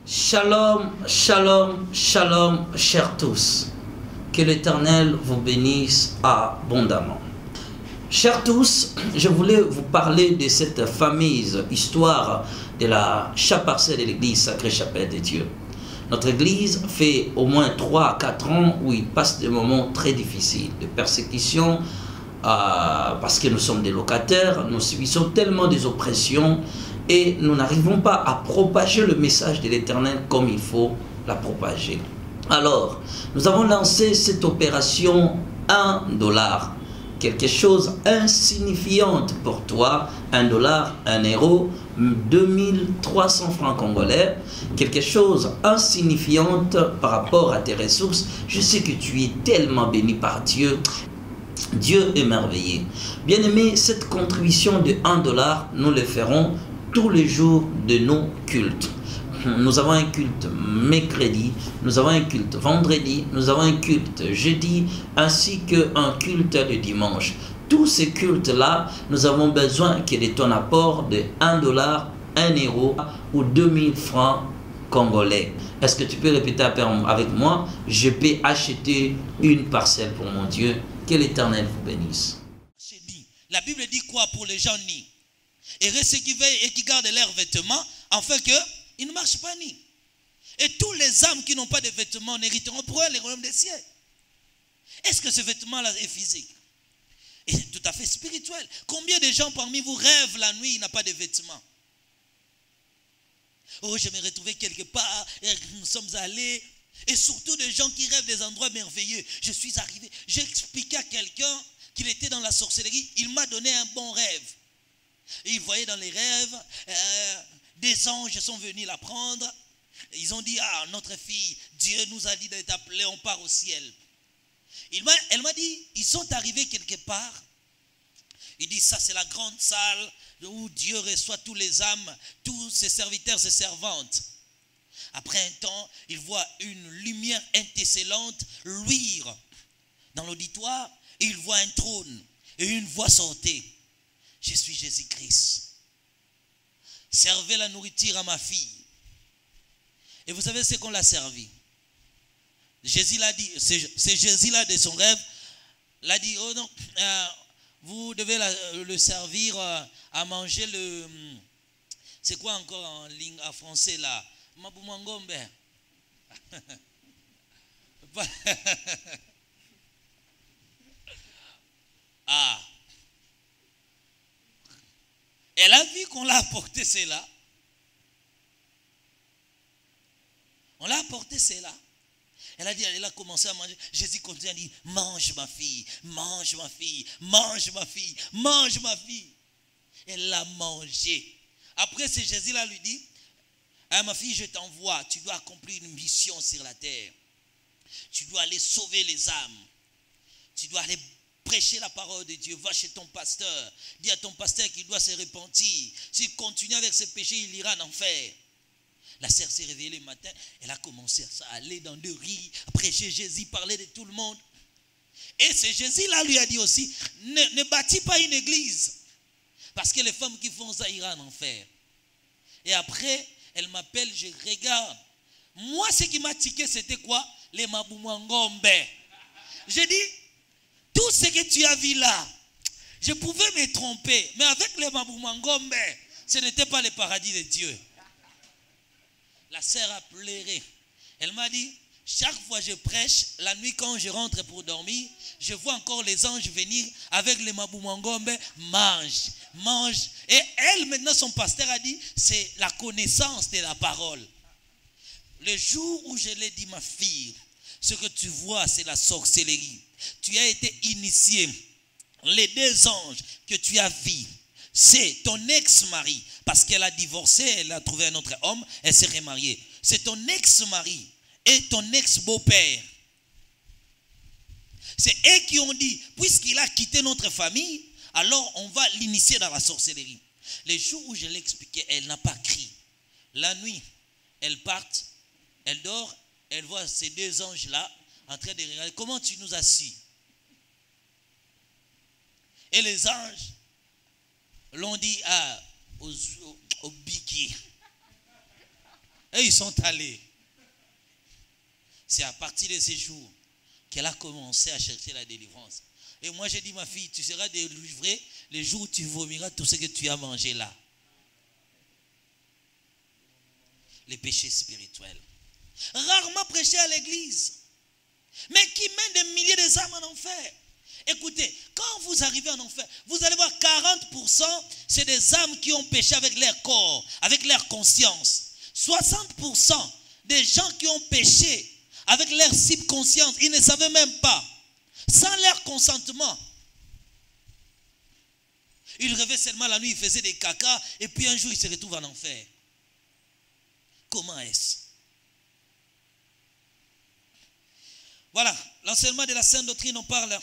Shalom, shalom, shalom, chers tous. Que l'Éternel vous bénisse abondamment. Chers tous, je voulais vous parler de cette fameuse histoire de la chaparcelle de l'église Sacrée Chapelle de Dieu. Notre église fait au moins 3 à 4 ans où il passe des moments très difficiles, de persécution, parce que nous sommes des locataires, nous subissons tellement des oppressions et nous n'arrivons pas à propager le message de l'Éternel comme il faut la propager. Alors, nous avons lancé cette opération 1 $, quelque chose insignifiante pour toi, 1 $, 1 euro, 2300 francs congolais, quelque chose insignifiante par rapport à tes ressources. Je sais que tu es tellement béni par Dieu. Dieu est merveilleux. Bien-aimé, cette contribution de 1 $, nous le ferons tous les jours de nos cultes. Nous avons un culte mercredi, nous avons un culte vendredi, nous avons un culte jeudi, ainsi qu'un culte le dimanche. Tous ces cultes-là, nous avons besoin que de ton apport de 1 $, 1 euro ou 2000 francs congolais. Est-ce que tu peux répéter avec moi? Je peux acheter une parcelle pour mon Dieu. Que l'Éternel vous bénisse. La Bible dit quoi pour les gens nus? Heureux ceux qui veillent et qui gardent leurs vêtements, afin qu'ils ne marchent pas nus. Et tous les âmes qui n'ont pas de vêtements n'hériteront pour eux les royaumes des cieux. Est-ce que ce vêtement-là est physique? Et tout à fait spirituel. Combien de gens parmi vous rêvent la nuit, il n'a pas de vêtements? Oh, je me retrouvais quelque part, et nous sommes allés. Et surtout des gens qui rêvent des endroits merveilleux. Je suis arrivé, j'ai expliqué à quelqu'un qu'il était dans la sorcellerie. Il m'a donné un bon rêve. Et il voyait dans les rêves, des anges sont venus la prendre. Ils ont dit, ah, notre fille, Dieu nous a dit de t'appeler, on part au ciel. Elle m'a dit, ils sont arrivés quelque part. Il dit, ça c'est la grande salle où Dieu reçoit tous les âmes, tous ses serviteurs, ses servantes. Après un temps, il voit une lumière étincelante luire dans l'auditoire et il voit un trône et une voix sortir. Je suis Jésus-Christ. Servez la nourriture à ma fille. Et vous savez ce qu'on l'a servi. Jésus l'a dit, c'est Jésus là de son rêve, l'a dit, oh non, vous devez le servir à manger le... C'est quoi encore en ligne en français là? Mabumangombe. Ah. Elle a vu qu'on l'a apporté cela. On l'a apporté cela. Elle a dit, elle a commencé à manger. Jésus continue à dire, mange ma fille, mange ma fille, mange ma fille, mange ma fille. Elle l'a mangé. Après, c'est Jésus là lui dit, ah, ma fille, je t'envoie, tu dois accomplir une mission sur la terre. Tu dois aller sauver les âmes. Tu dois aller prêcher la parole de Dieu. Va chez ton pasteur. Dis à ton pasteur qu'il doit se repentir. S'il continue avec ses péchés, il ira en enfer. La sœur s'est réveillée le matin. Elle a commencé à aller dans le riz, à prêcher Jésus, parler de tout le monde. Et c'est Jésus là lui a dit aussi, ne bâtis pas une église. Parce que les femmes qui font ça iront en enfer. Et après, elle m'appelle, je regarde. Moi, ce qui m'a tiqué, c'était quoi? Les Mabumangombe. J'ai dit, tout ce que tu as vu là, je pouvais me tromper. Mais avec les Mabumangombe, ce n'était pas le paradis de Dieu. La sœur a pleuré. Elle m'a dit, chaque fois que je prêche, la nuit quand je rentre pour dormir, je vois encore les anges venir avec les Mabumangombe, mange, mange. Et elle, maintenant, son pasteur a dit, c'est la connaissance de la parole. Le jour où je l'ai dit, ma fille, ce que tu vois, c'est la sorcellerie. Tu as été initié. Les 2 anges que tu as vus, c'est ton ex-mari. Parce qu'elle a divorcé, elle a trouvé un autre homme, elle s'est remariée. C'est ton ex-mari et ton ex-beau-père. C'est eux qui ont dit, puisqu'il a quitté notre famille, alors on va l'initier dans la sorcellerie. Les jours où je l'ai expliqué, elle n'a pas crié. La nuit, elle part, elle dort, elle voit ces 2 anges-là en train de regarder. Comment tu nous as su? Et les anges l'ont dit au Biki. Et ils sont allés. C'est à partir de ces jours qu'elle a commencé à chercher la délivrance. Et moi j'ai dit, ma fille, tu seras délivrée les jours où tu vomiras tout ce que tu as mangé là. Les péchés spirituels. Rarement prêché à l'église, mais qui mène des milliers d'âmes en enfer. Écoutez, quand vous arrivez en enfer, vous allez voir 40%, c'est des âmes qui ont péché avec leur corps, avec leur conscience. 60% des gens qui ont péché avec leur subconscience, ils ne savaient même pas, sans leur consentement. Ils rêvaient seulement la nuit, ils faisaient des cacas, et puis un jour ils se retrouvent en enfer. Comment est-ce? Voilà, l'enseignement de la Sainte Doctrine, on parle.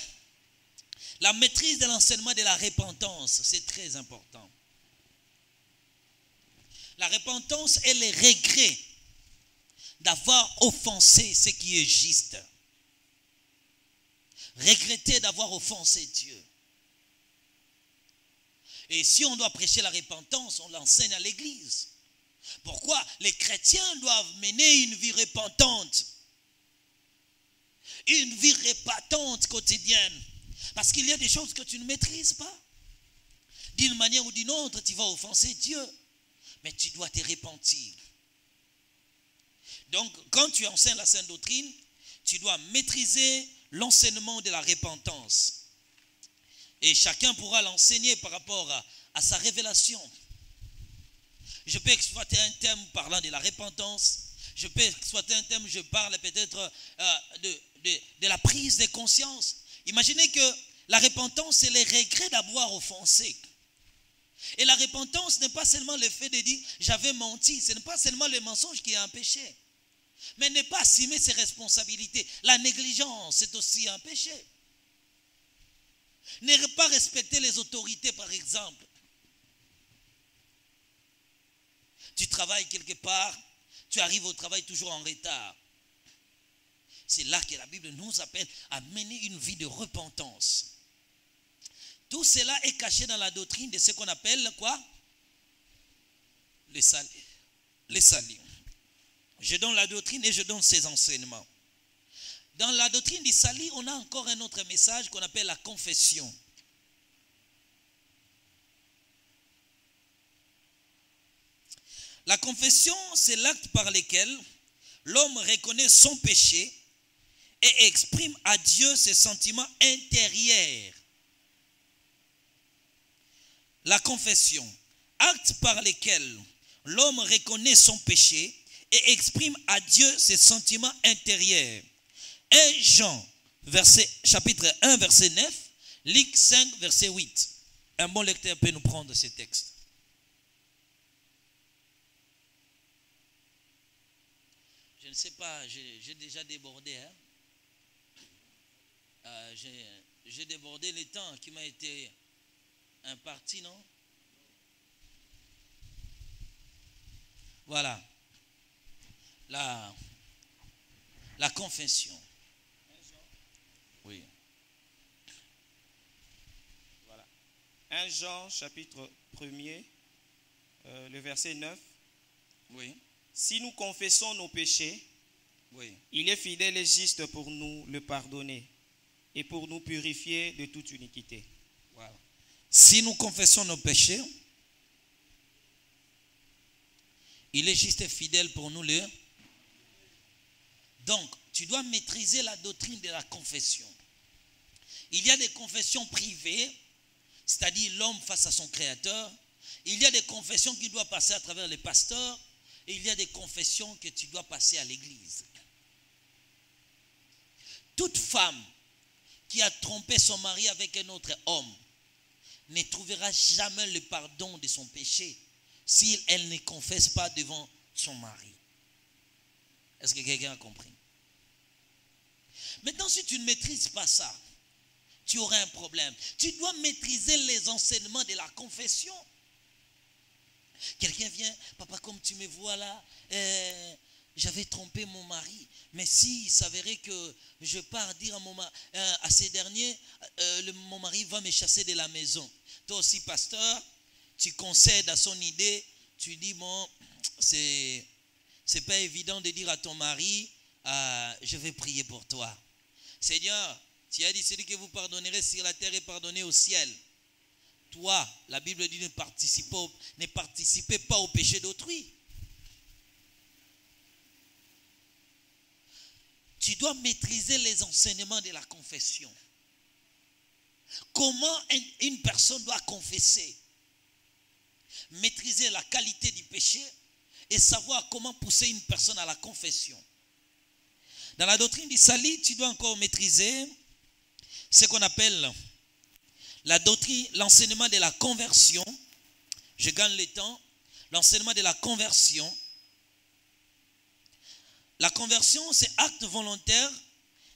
La maîtrise de l'enseignement de la repentance, c'est très important. La repentance est le regret d'avoir offensé ce qui est juste. Regretter d'avoir offensé Dieu. Et si on doit prêcher la repentance, on l'enseigne à l'église. Pourquoi? Les chrétiens doivent mener une vie repentante. Une vie repentante quotidienne. Parce qu'il y a des choses que tu ne maîtrises pas. D'une manière ou d'une autre, tu vas offenser Dieu. Mais tu dois te repentir. Donc, quand tu enseignes la Sainte Doctrine, tu dois maîtriser l'enseignement de la repentance. Et chacun pourra l'enseigner par rapport à sa révélation. Je peux exploiter un thème parlant de la repentance. Je peux exploiter un thème, je parle peut-être de la prise de conscience. Imaginez que la repentance, c'est le regret d'avoir offensé. Et la repentance n'est pas seulement le fait de dire j'avais menti. Ce n'est pas seulement le mensonge qui est un péché. Mais ne pas assumer ses responsabilités. La négligence, c'est aussi un péché. Ne pas respecter les autorités, par exemple. Tu travailles quelque part, tu arrives au travail toujours en retard. C'est là que la Bible nous appelle à mener une vie de repentance. Tout cela est caché dans la doctrine de ce qu'on appelle quoi? Les salut. Je donne la doctrine et je donne ses enseignements. Dans la doctrine du salut, on a encore un autre message qu'on appelle la confession. La confession, c'est l'acte par lequel l'homme reconnaît son péché et exprime à Dieu ses sentiments intérieurs. La confession, acte par lequel l'homme reconnaît son péché et exprime à Dieu ses sentiments intérieurs. 1 Jean, chapitre 1, verset 9, Luc 5, verset 8. Un bon lecteur peut nous prendre ce texte. Je ne sais pas, j'ai déjà débordé. Hein? J'ai débordé le temps qui m'a été imparti, non? Voilà. La confession. Oui. Voilà. 1 Jean, chapitre 1er, le verset 9. Oui. Si nous confessons nos péchés, Oui. il est fidèle et juste pour nous le pardonner et pour nous purifier de toute iniquité. Voilà. Si nous confessons nos péchés, il est juste et fidèle pour nous le... Donc, tu dois maîtriser la doctrine de la confession. Il y a des confessions privées, c'est-à-dire l'homme face à son créateur. Il y a des confessions qui doivent passer à travers les pasteurs. Et il y a des confessions que tu dois passer à l'église. Toute femme qui a trompé son mari avec un autre homme ne trouvera jamais le pardon de son péché si elle ne confesse pas devant son mari. Est-ce que quelqu'un a compris? Maintenant, si tu ne maîtrises pas ça, tu auras un problème. Tu dois maîtriser les enseignements de la confession. Quelqu'un vient, papa, comme tu me vois là, j'avais trompé mon mari. Mais s'il s'avérait que je pars dire à ces derniers, mon mari va me chasser de la maison. Toi aussi, pasteur, tu concèdes à son idée, tu dis, bon, c'est c'est pas évident de dire à ton mari, je vais prier pour toi. Seigneur, tu as dit, celui que vous pardonnerez sur la terre est pardonné au ciel. Toi, la Bible dit, ne participez pas au péché d'autrui. Tu dois maîtriser les enseignements de la confession. Comment une personne doit confesser? Maîtriser la qualité du péché et savoir comment pousser une personne à la confession. Dans la doctrine du salut, tu dois encore maîtriser ce qu'on appelle la doctrine, l'enseignement de la conversion. Je gagne le temps. L'enseignement de la conversion. La conversion, c'est acte volontaire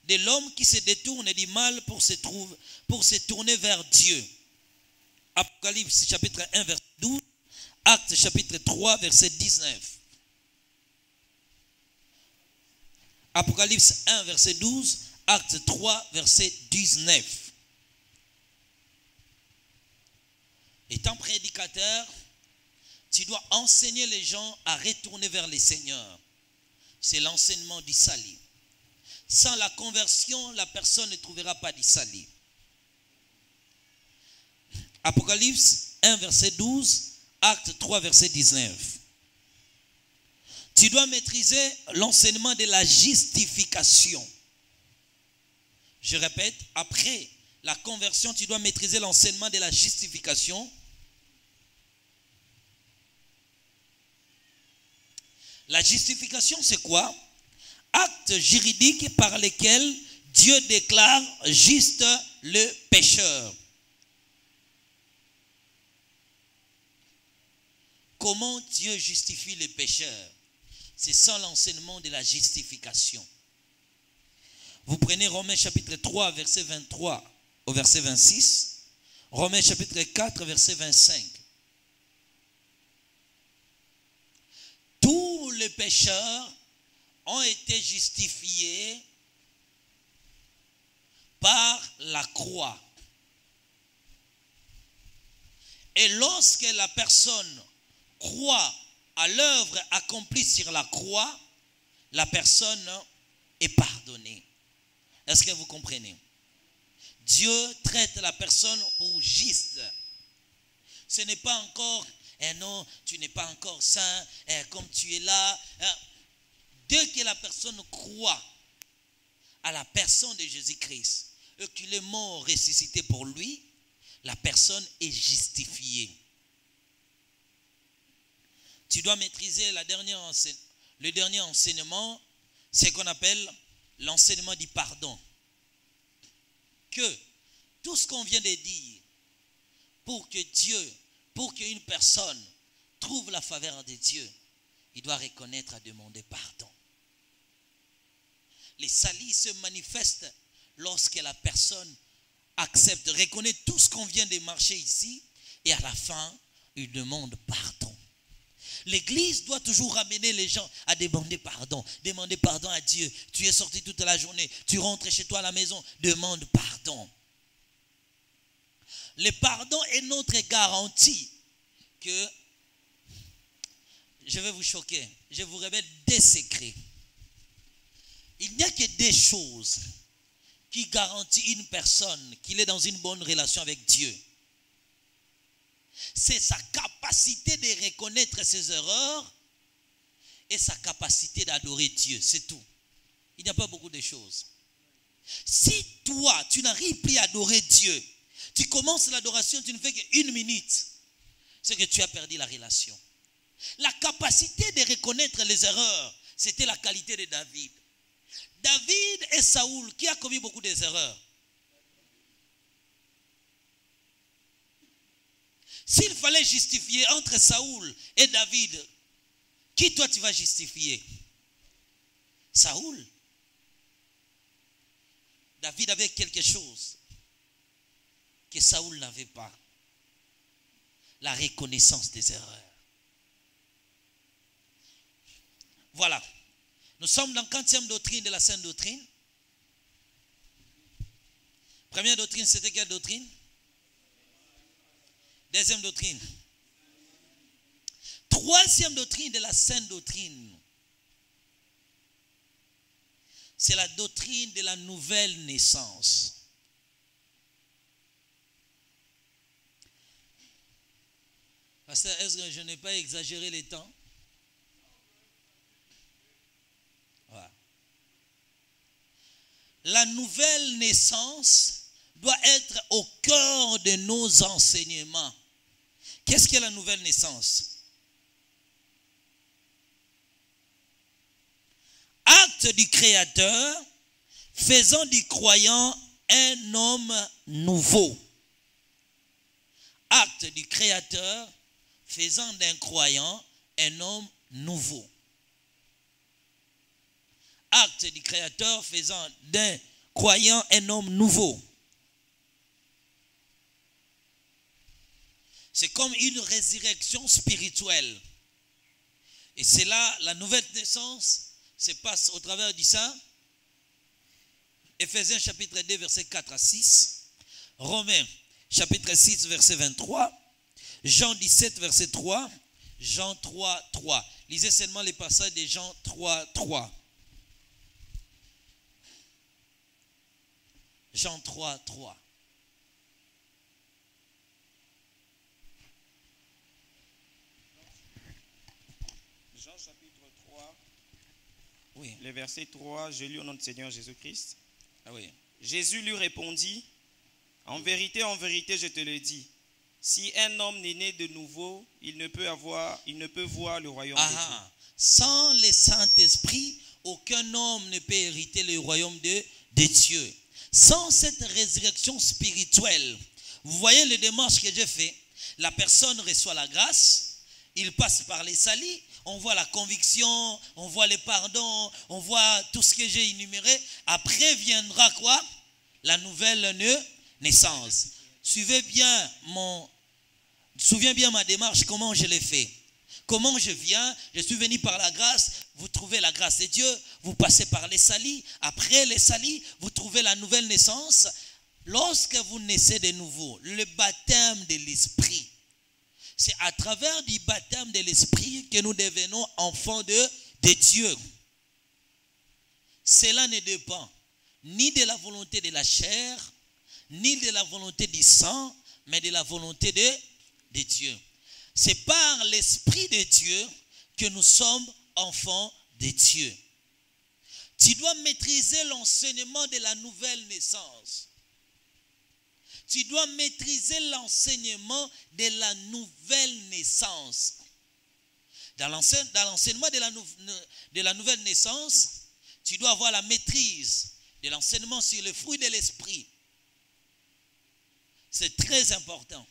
de l'homme qui se détourne du mal pour se tourner vers Dieu. Apocalypse chapitre 1 verset 12, Actes chapitre 3 verset 19. Apocalypse 1 verset 12, Actes 3 verset 19. Étant prédicateur, tu dois enseigner les gens à retourner vers le Seigneur. C'est l'enseignement du salut. Sans la conversion, la personne ne trouvera pas du salut. Apocalypse 1 verset 12, Acte 3 verset 19. Tu dois maîtriser l'enseignement de la justification. Je répète, après la conversion, tu dois maîtriser l'enseignement de la justification. La justification, c'est quoi? Acte juridique par lesquels Dieu déclare juste le pécheur. Comment Dieu justifie les pécheurs? C'est sans l'enseignement de la justification. Vous prenez Romains chapitre 3, verset 23 au verset 26. Romains chapitre 4, verset 25. Tous les pécheurs ont été justifiés par la croix. Et lorsque la personne croit à l'œuvre accomplie sur la croix, la personne est pardonnée. Est-ce que vous comprenez? Dieu traite la personne pour juste. Ce n'est pas encore, non, tu n'es pas encore saint, comme tu es là. Dès que la personne croit à la personne de Jésus-Christ et qu'il est mort, ressuscité pour lui, la personne est justifiée. Tu dois maîtriser le dernier enseignement, c'est ce qu'on appelle l'enseignement du pardon. Que tout ce qu'on vient de dire, pour qu'une personne trouve la faveur de Dieu, il doit reconnaître à demander pardon. Les salut se manifestent lorsque la personne accepte, reconnaît tout ce qu'on vient de marcher ici, et à la fin, il demande pardon. L'église doit toujours ramener les gens à demander pardon. Demander pardon à Dieu. Tu es sorti toute la journée. Tu rentres chez toi à la maison. Demande pardon. Le pardon est notre garantie que, je vais vous choquer, je vous révèle des secrets. Il n'y a que des choses qui garantissent une personne qu'il est dans une bonne relation avec Dieu. C'est sa capacité de reconnaître ses erreurs et sa capacité d'adorer Dieu, c'est tout. Il n'y a pas beaucoup de choses. Si toi, tu n'arrives plus à adorer Dieu, tu commences l'adoration, tu ne fais qu'une minute, c'est que tu as perdu la relation. La capacité de reconnaître les erreurs, c'était la qualité de David. David et Saoul, qui a commis beaucoup d'erreurs. S'il fallait justifier entre Saoul et David, qui toi tu vas justifier? Saoul. David avait quelque chose que Saoul n'avait pas. La reconnaissance des erreurs. Voilà. Nous sommes dans la 40e doctrine de la Sainte Doctrine. Première doctrine, c'était quelle doctrine? Deuxième doctrine. Troisième doctrine de la Sainte Doctrine. c'est la doctrine de la nouvelle naissance. Pasteur, est-ce que je n'ai pas exagéré les temps? Voilà. La nouvelle naissance doit être au cœur de nos enseignements. Qu'est-ce qu'est la nouvelle naissance? Acte du Créateur faisant du croyant un homme nouveau. Acte du Créateur faisant d'un croyant un homme nouveau. Acte du Créateur faisant d'un croyant un homme nouveau. C'est comme une résurrection spirituelle. Et c'est là la nouvelle naissance se passe au travers du Saint. Éphésiens chapitre 2 verset 4 à 6. Romains chapitre 6 verset 23. Jean 17 verset 3. Jean 3 3. Lisez seulement les passages de Jean 3 3. Jean 3 3. Jean chapitre 3, Oui. le verset 3, je lis au nom du Seigneur Jésus-Christ. Ah oui. Jésus lui répondit, en vérité, je te le dis, si un homme n'est né de nouveau, il ne peut voir le royaume de Dieu. Sans le Saint-Esprit, aucun homme ne peut hériter le royaume de Dieu. Sans cette résurrection spirituelle, vous voyez les démarches que j'ai fait. La personne reçoit la grâce, il passe par les salis, on voit la conviction, on voit les pardons, on voit tout ce que j'ai énuméré. Après viendra quoi? La nouvelle naissance. Suivez bien ma démarche, comment je l'ai fait. Comment je viens? Je suis venu par la grâce. Vous trouvez la grâce de Dieu. Vous passez par les salis. Après les salis, vous trouvez la nouvelle naissance. Lorsque vous naissez de nouveau, le baptême de l'Esprit. C'est à travers du baptême de l'Esprit que nous devenons enfants de Dieu. Cela ne dépend ni de la volonté de la chair, ni de la volonté du sang, mais de la volonté de Dieu. C'est par l'Esprit de Dieu que nous sommes enfants de Dieu. Tu dois maîtriser l'enseignement de la nouvelle naissance. Tu dois maîtriser l'enseignement de la nouvelle naissance. Dans l'enseignement de la nouvelle naissance, tu dois avoir la maîtrise de l'enseignement sur le fruit de l'esprit. C'est très important.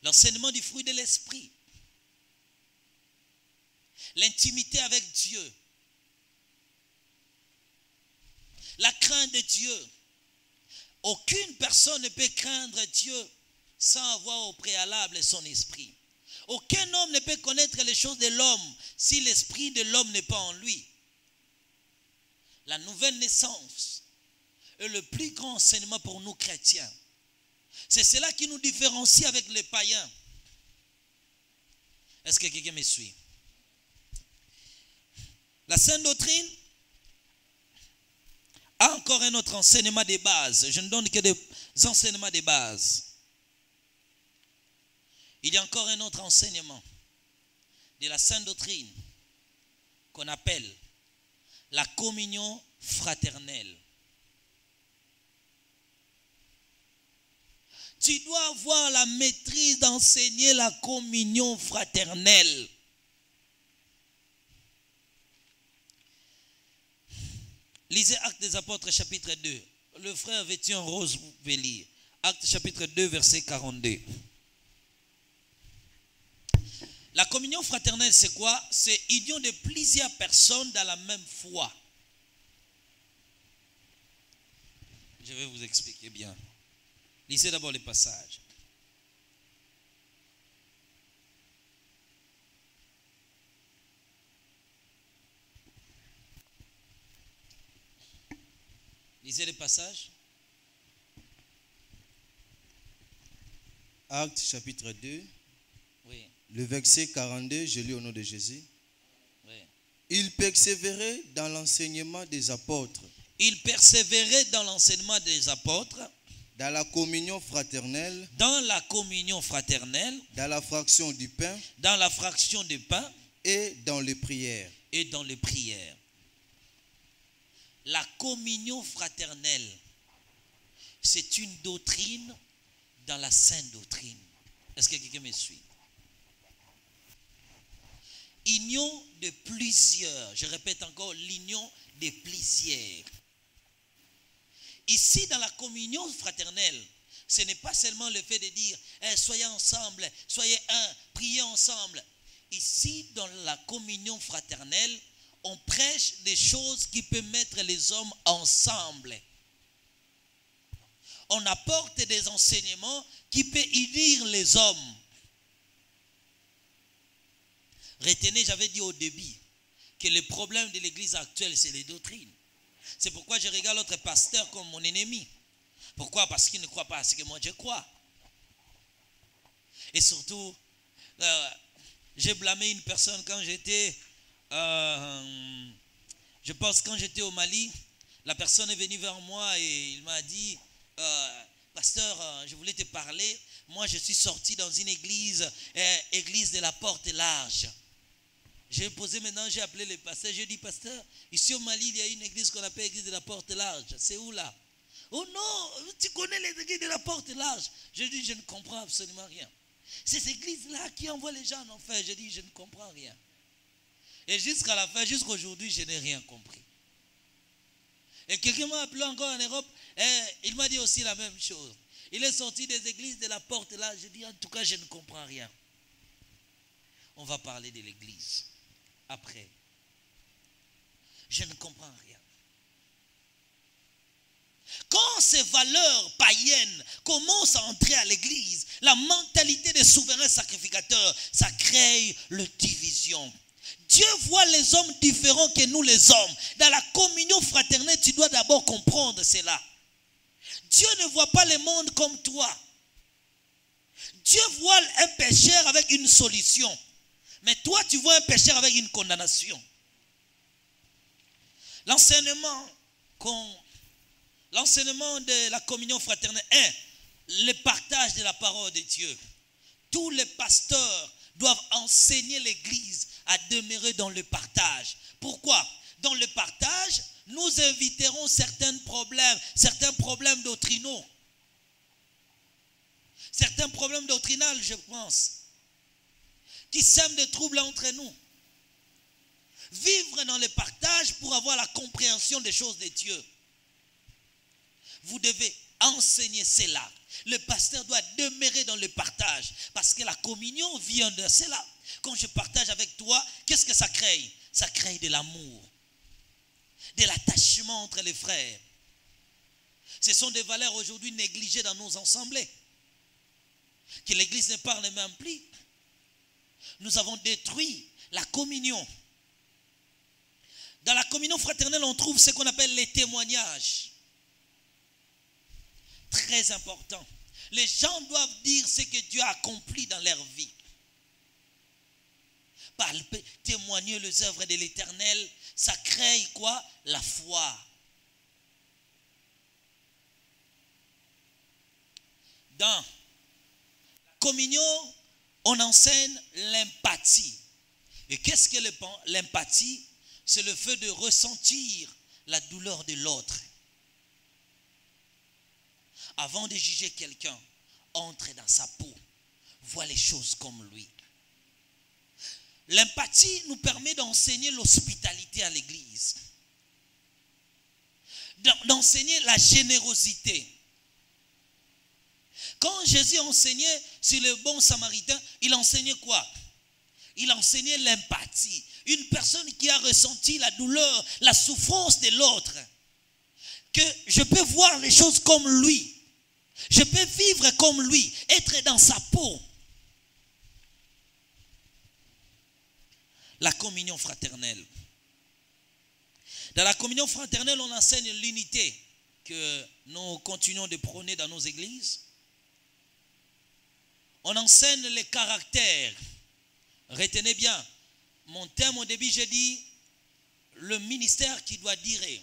L'enseignement du fruit de l'esprit. L'intimité avec Dieu. La crainte de Dieu. Aucune personne ne peut craindre Dieu sans avoir au préalable son esprit. Aucun homme ne peut connaître les choses de l'homme si l'esprit de l'homme n'est pas en lui. La nouvelle naissance est le plus grand enseignement pour nous chrétiens. C'est cela qui nous différencie avec les païens. Est-ce que quelqu'un me suit? La sainte doctrine a encore un autre enseignement de base. Je ne donne que des enseignements de base. Il y a encore un autre enseignement de la sainte doctrine qu'on appelle la communion fraternelle. Tu dois avoir la maîtrise d'enseigner la communion fraternelle. Lisez Actes des Apôtres chapitre 2. Le frère vêtu en rose, vous pouvez lire. Actes chapitre 2 verset 42. La communion fraternelle, c'est quoi? C'est union de plusieurs personnes dans la même foi. Je vais vous expliquer bien. Lisez d'abord les passages. Lisez les passages. Actes chapitre 2, Oui, le verset 42, je lis au nom de Jésus. oui. Il persévérait dans l'enseignement des apôtres, Il persévérait dans l'enseignement des apôtres, dans la communion fraternelle, dans la communion fraternelle, dans la fraction du pain dans la fraction du pain et dans les prières. et dans les prières. La communion fraternelle, c'est une doctrine dans la sainte doctrine. Est-ce que quelqu'un me suit? Union de plusieurs, je répète encore, l'union de plusieurs. Ici, dans la communion fraternelle, ce n'est pas seulement le fait de dire soyez ensemble, soyez un, priez ensemble. Ici, dans la communion fraternelle, on prêche des choses qui peuvent mettre les hommes ensemble. On apporte des enseignements qui peuvent unir les hommes. Retenez, j'avais dit au début que le problème de l'église actuelle, c'est les doctrines. C'est pourquoi je regarde l'autre pasteur comme mon ennemi. Pourquoi? Parce qu'il ne croit pas à ce que moi je crois. Et surtout, j'ai blâmé une personne quand j'étais, je pense quand j'étais au Mali, la personne est venue vers moi et il m'a dit, pasteur, je voulais te parler. Moi, je suis sorti dans une église, église de la porte large. J'ai posé maintenant, j'ai appelé le pasteur, j'ai dit, pasteur, ici au Mali, il y a une église qu'on appelle l'église de la porte large. C'est où là? Oh non, tu connais les églises de la porte large. J'ai dit, je ne comprends absolument rien. C'est cette église-là qui envoie les gens en enfer. J'ai dit, je ne comprends rien. Et jusqu'à la fin, jusqu'aujourd'hui, je n'ai rien compris. Et quelqu'un m'a appelé encore en Europe, et il m'a dit aussi la même chose. Il est sorti des églises de la porte large. J'ai dit, en tout cas, je ne comprends rien. On va parler de l'église après. Je ne comprends rien. Quand ces valeurs païennes commencent à entrer à l'église, la mentalité des souverains sacrificateurs, ça crée la division. Dieu voit les hommes différents que nous les hommes. Dans la communion fraternelle, tu dois d'abord comprendre cela. Dieu ne voit pas le monde comme toi. Dieu voit un pécheur avec une solution. Mais toi, tu vois un pécheur avec une condamnation. L'enseignement de la communion fraternelle est le partage de la parole de Dieu. Tous les pasteurs doivent enseigner l'église à demeurer dans le partage. Pourquoi? Dans le partage, nous éviterons certains problèmes doctrinaux. Certains problèmes doctrinaux, je pense, qui sèment des troubles entre nous. Vivre dans le partage pour avoir la compréhension des choses de Dieu. Vous devez enseigner cela. Le pasteur doit demeurer dans le partage. Parce que la communion vient de cela. Quand je partage avec toi, qu'est-ce que ça crée? Ça crée de l'amour. De l'attachement entre les frères. Ce sont des valeurs aujourd'hui négligées dans nos assemblées. Que l'Église ne parle même plus. Nous avons détruit la communion. Dans la communion fraternelle, on trouve ce qu'on appelle les témoignages. Très important. Les gens doivent dire ce que Dieu a accompli dans leur vie. Témoigner les œuvres de l'Éternel, ça crée quoi? La foi. Dans la communion, on enseigne l'empathie. Et qu'est-ce que l'empathie? C'est le fait de ressentir la douleur de l'autre. Avant de juger quelqu'un, entre dans sa peau, vois les choses comme lui. L'empathie nous permet d'enseigner l'hospitalité à l'église, d'enseigner la générosité. Quand Jésus enseignait sur le bon samaritain, il enseignait quoi? Il enseignait l'empathie. Une personne qui a ressenti la douleur, la souffrance de l'autre. Que je peux voir les choses comme lui. Je peux vivre comme lui, être dans sa peau. La communion fraternelle. Dans la communion fraternelle, on enseigne l'unité que nous continuons de prôner dans nos églises. On enseigne les caractères. Retenez bien, mon thème au début, j'ai dit le ministère qui doit durer.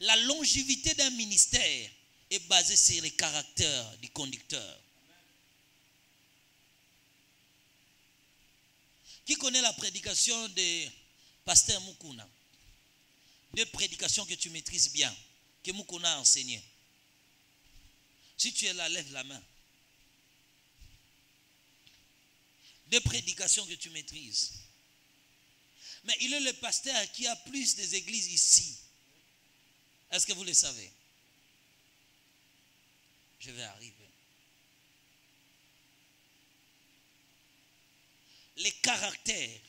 La longévité d'un ministère est basée sur le caractère du conducteur. Qui connaît la prédication de Pasteur Mukuna? Deux prédications que tu maîtrises bien, que Mukuna a enseigné. Si tu es là, lève la main. Deux prédications que tu maîtrises. Mais il est le pasteur qui a plus des églises ici. Est-ce que vous le savez? Je vais arriver. Le caractère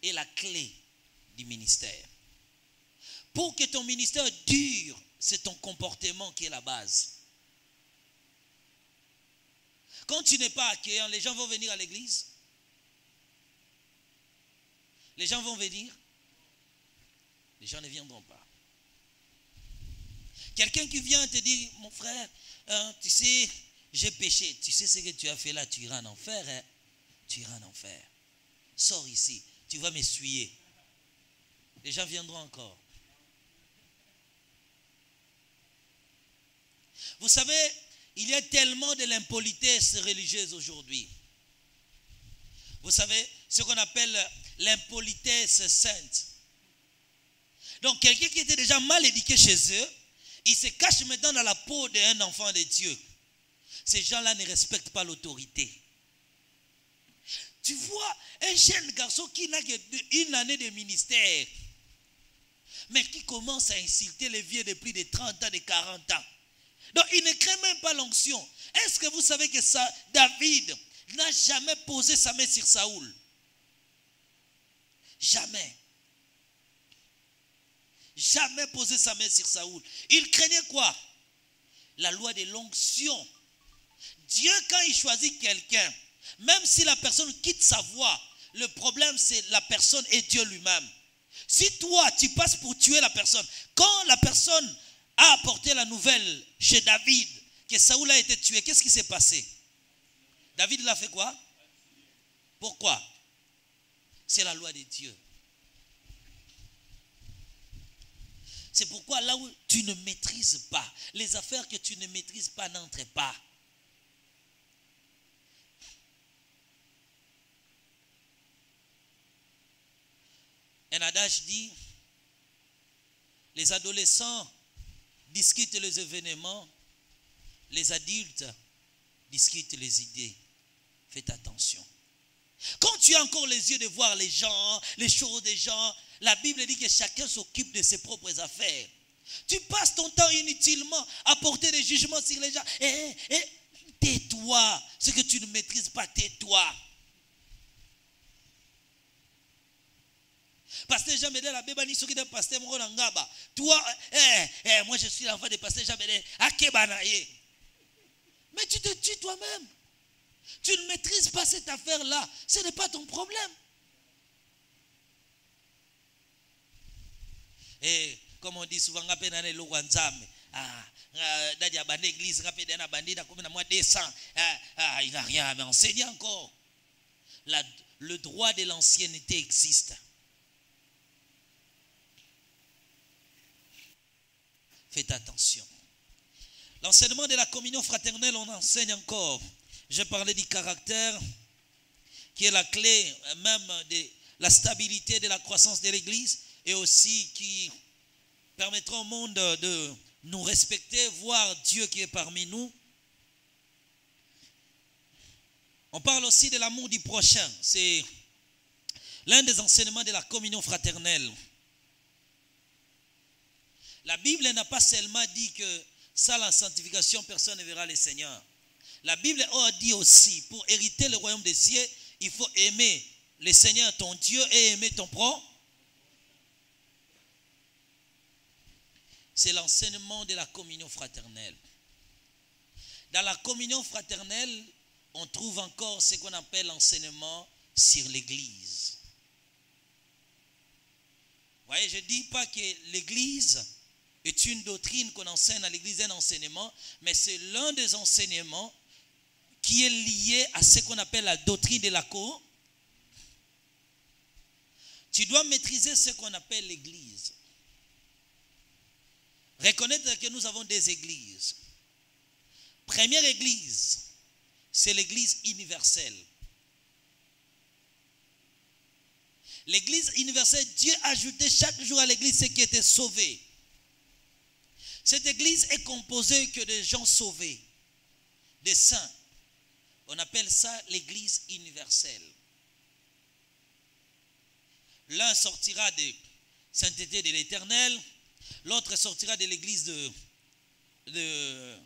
est la clé du ministère. Pour que ton ministère dure, c'est ton comportement qui est la base. Quand tu n'es pas accueillant, les gens vont venir à l'église. Les gens vont venir. Les gens ne viendront pas. Quelqu'un qui vient te dire, mon frère, tu sais, j'ai péché. Tu sais ce que tu as fait là, tu iras en enfer. Hein? Tu iras en enfer. Sors ici, tu vas m'essuyer. Les gens viendront encore. Vous savez, il y a tellement de l'impolitesse religieuse aujourd'hui. Vous savez, ce qu'on appelle l'impolitesse sainte. Donc, quelqu'un qui était déjà mal éduqué chez eux, il se cache maintenant dans la peau d'un enfant de Dieu. Ces gens-là ne respectent pas l'autorité. Tu vois, un jeune garçon qui n'a qu'une année de ministère, mais qui commence à insulter les vieux de plus de 30 ans, de 40 ans. Donc, il ne crée même pas l'onction. Est-ce que vous savez que ça, David n'a jamais posé sa main sur Saoul? Jamais. Jamais posé sa main sur Saoul. Il craignait quoi? La loi de l'onction. Dieu, quand il choisit quelqu'un, même si la personne quitte sa voie, le problème c'est la personne et Dieu lui-même. Si toi, tu passes pour tuer la personne, quand la personne a apporté la nouvelle chez David que Saoul a été tué, qu'est-ce qui s'est passé? David l'a fait quoi? Pourquoi? C'est la loi de Dieu. C'est pourquoi là où tu ne maîtrises pas, les affaires que tu ne maîtrises pas n'entrent pas. Un adage dit, les adolescents discutent les événements, les adultes discutent les idées. Faites attention. Quand tu as encore les yeux de voir les gens, les choses des gens, la Bible dit que chacun s'occupe de ses propres affaires. Tu passes ton temps inutilement à porter des jugements sur les gens. Tais-toi. Ce que tu ne maîtrises pas, tais-toi. Pasteur Jean-Bédé, la bébani, ce qui est pasteur Ngaba. Toi, moi je suis l'enfant de pasteur Jean-Bédé. Mais tu te tues toi-même. Tu ne maîtrises pas cette affaire-là. Ce n'est pas ton problème. Et comme on dit souvent, il n'y a rien à m'enseigner encore. Le droit de l'ancienneté existe. Faites attention. L'enseignement de la communion fraternelle, on enseigne encore. Je parlais du caractère qui est la clé même de la stabilité de la croissance de l'Église et aussi qui permettra au monde de nous respecter, voir Dieu qui est parmi nous. On parle aussi de l'amour du prochain. C'est l'un des enseignements de la communion fraternelle. La Bible n'a pas seulement dit que sans la sanctification, personne ne verra le Seigneur. La Bible a dit aussi, pour hériter le royaume des cieux, il faut aimer le Seigneur ton Dieu et aimer ton prochain. C'est l'enseignement de la communion fraternelle. Dans la communion fraternelle, on trouve encore ce qu'on appelle l'enseignement sur l'Église. Vous voyez, je ne dis pas que l'Église est une doctrine qu'on enseigne à l'Église, un enseignement, mais c'est l'un des enseignements qui est lié à ce qu'on appelle la doctrine de la co. Tu dois maîtriser ce qu'on appelle l'église. Reconnaître que nous avons des églises. Première église, c'est l'église universelle. L'église universelle, Dieu a ajouté chaque jour à l'église ceux qui étaient sauvés. Cette église est composée que de gens sauvés, des saints. On appelle ça l'église universelle. L'un sortira de sainteté de l'Éternel, l'autre sortira de l'église de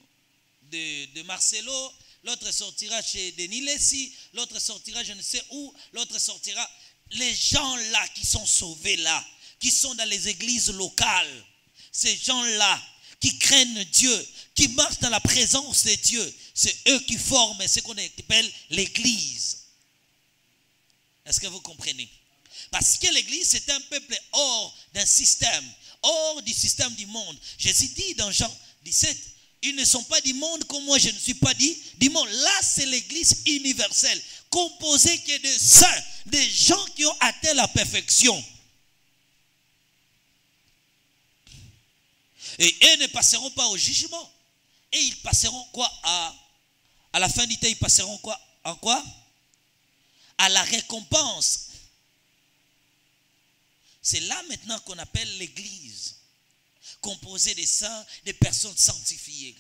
Marcelo, l'autre sortira chez Denis Lessi, l'autre sortira je ne sais où, l'autre sortira. Les gens là qui sont sauvés là, qui sont dans les églises locales, ces gens-là qui craignent Dieu, qui marchent dans la présence de Dieu, c'est eux qui forment ce qu'on appelle l'église. Est-ce que vous comprenez? Parce que l'église, c'est un peuple hors d'un système, hors du système du monde. Jésus dit dans Jean 17, ils ne sont pas du monde comme moi, je ne suis pas du monde. Là, c'est l'église universelle, composée que de saints, des gens qui ont atteint la perfection. Et eux ne passeront pas au jugement. Et ils passeront quoi à la fin du temps, ils passeront quoi? En quoi? À la récompense. C'est là maintenant qu'on appelle l'église, composée des saints, des personnes sanctifiées.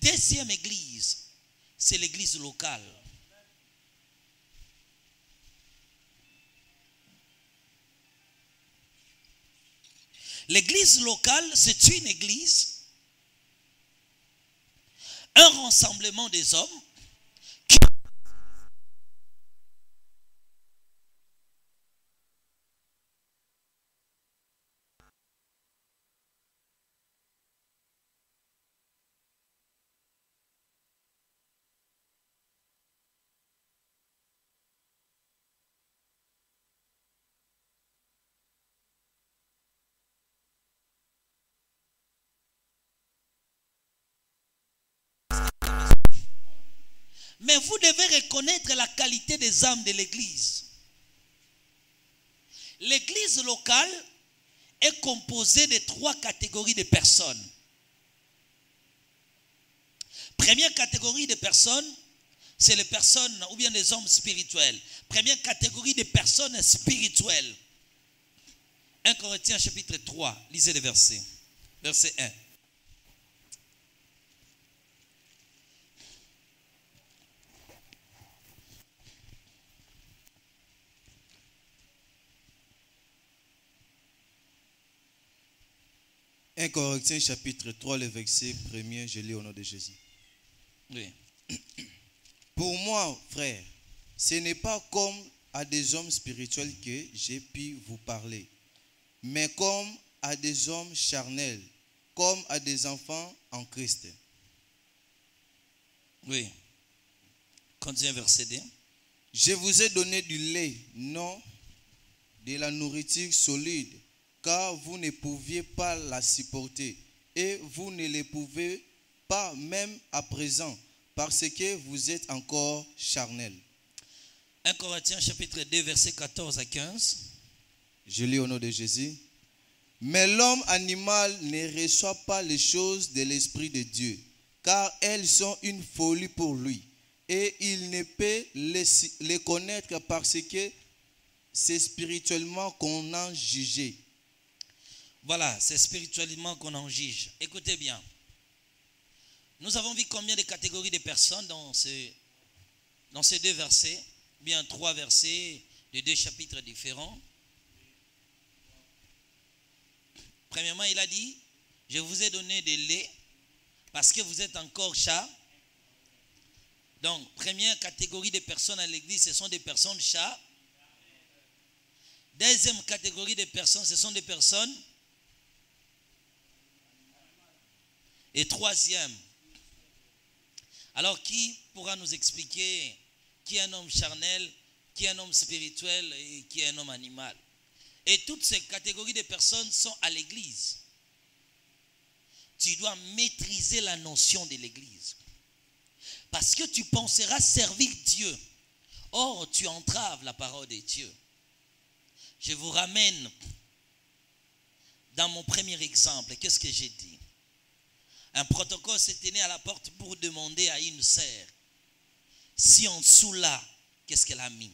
Deuxième église, c'est l'église locale. L'église locale, c'est une église, un rassemblement des hommes qui mais vous devez reconnaître la qualité des âmes de l'église. L'église locale est composée de 3 catégories de personnes. Première catégorie de personnes, c'est les personnes ou bien les hommes spirituels. Première catégorie de personnes spirituelles. 1 Corinthiens chapitre 3, lisez les versets. Verset 1. « 1 Corinthiens chapitre 3, le verset 1er, je lis au nom de Jésus. Oui. Pour moi, frère, ce n'est pas comme à des hommes spirituels que j'ai pu vous parler, mais comme à des hommes charnels, comme à des enfants en Christ. » Oui. Continue verset 2. « Je vous ai donné du lait, non de la nourriture solide, car vous ne pouviez pas la supporter, et vous ne le pouvez pas même à présent, parce que vous êtes encore charnel. » 1 Corinthiens chapitre 2, verset 14 à 15. Je lis au nom de Jésus. « Mais l'homme animal ne reçoit pas les choses de l'Esprit de Dieu, car elles sont une folie pour lui, et il ne peut les connaître parce que c'est spirituellement qu'on en juge. » Voilà, c'est spirituellement qu'on en juge. Écoutez bien. Nous avons vu combien de catégories de personnes dans ces 2 versets, bien 3 versets de 2 chapitres différents. Premièrement, il a dit, je vous ai donné des laits parce que vous êtes encore chats. Donc, première catégorie de personnes à l'église, ce sont des personnes chats. Deuxième catégorie de personnes, ce sont des personnes. Et troisième, alors qui pourra nous expliquer qui est un homme charnel, qui est un homme spirituel et qui est un homme animal? Et toutes ces catégories de personnes sont à l'église. Tu dois maîtriser la notion de l'église. Parce que tu penseras servir Dieu. Or, tu entraves la parole de Dieu. Je vous ramène dans mon premier exemple. Qu'est-ce que j'ai dit? Un protocole s'est tenu à la porte pour demander à une sœur si en dessous là, qu'est-ce qu'elle a mis?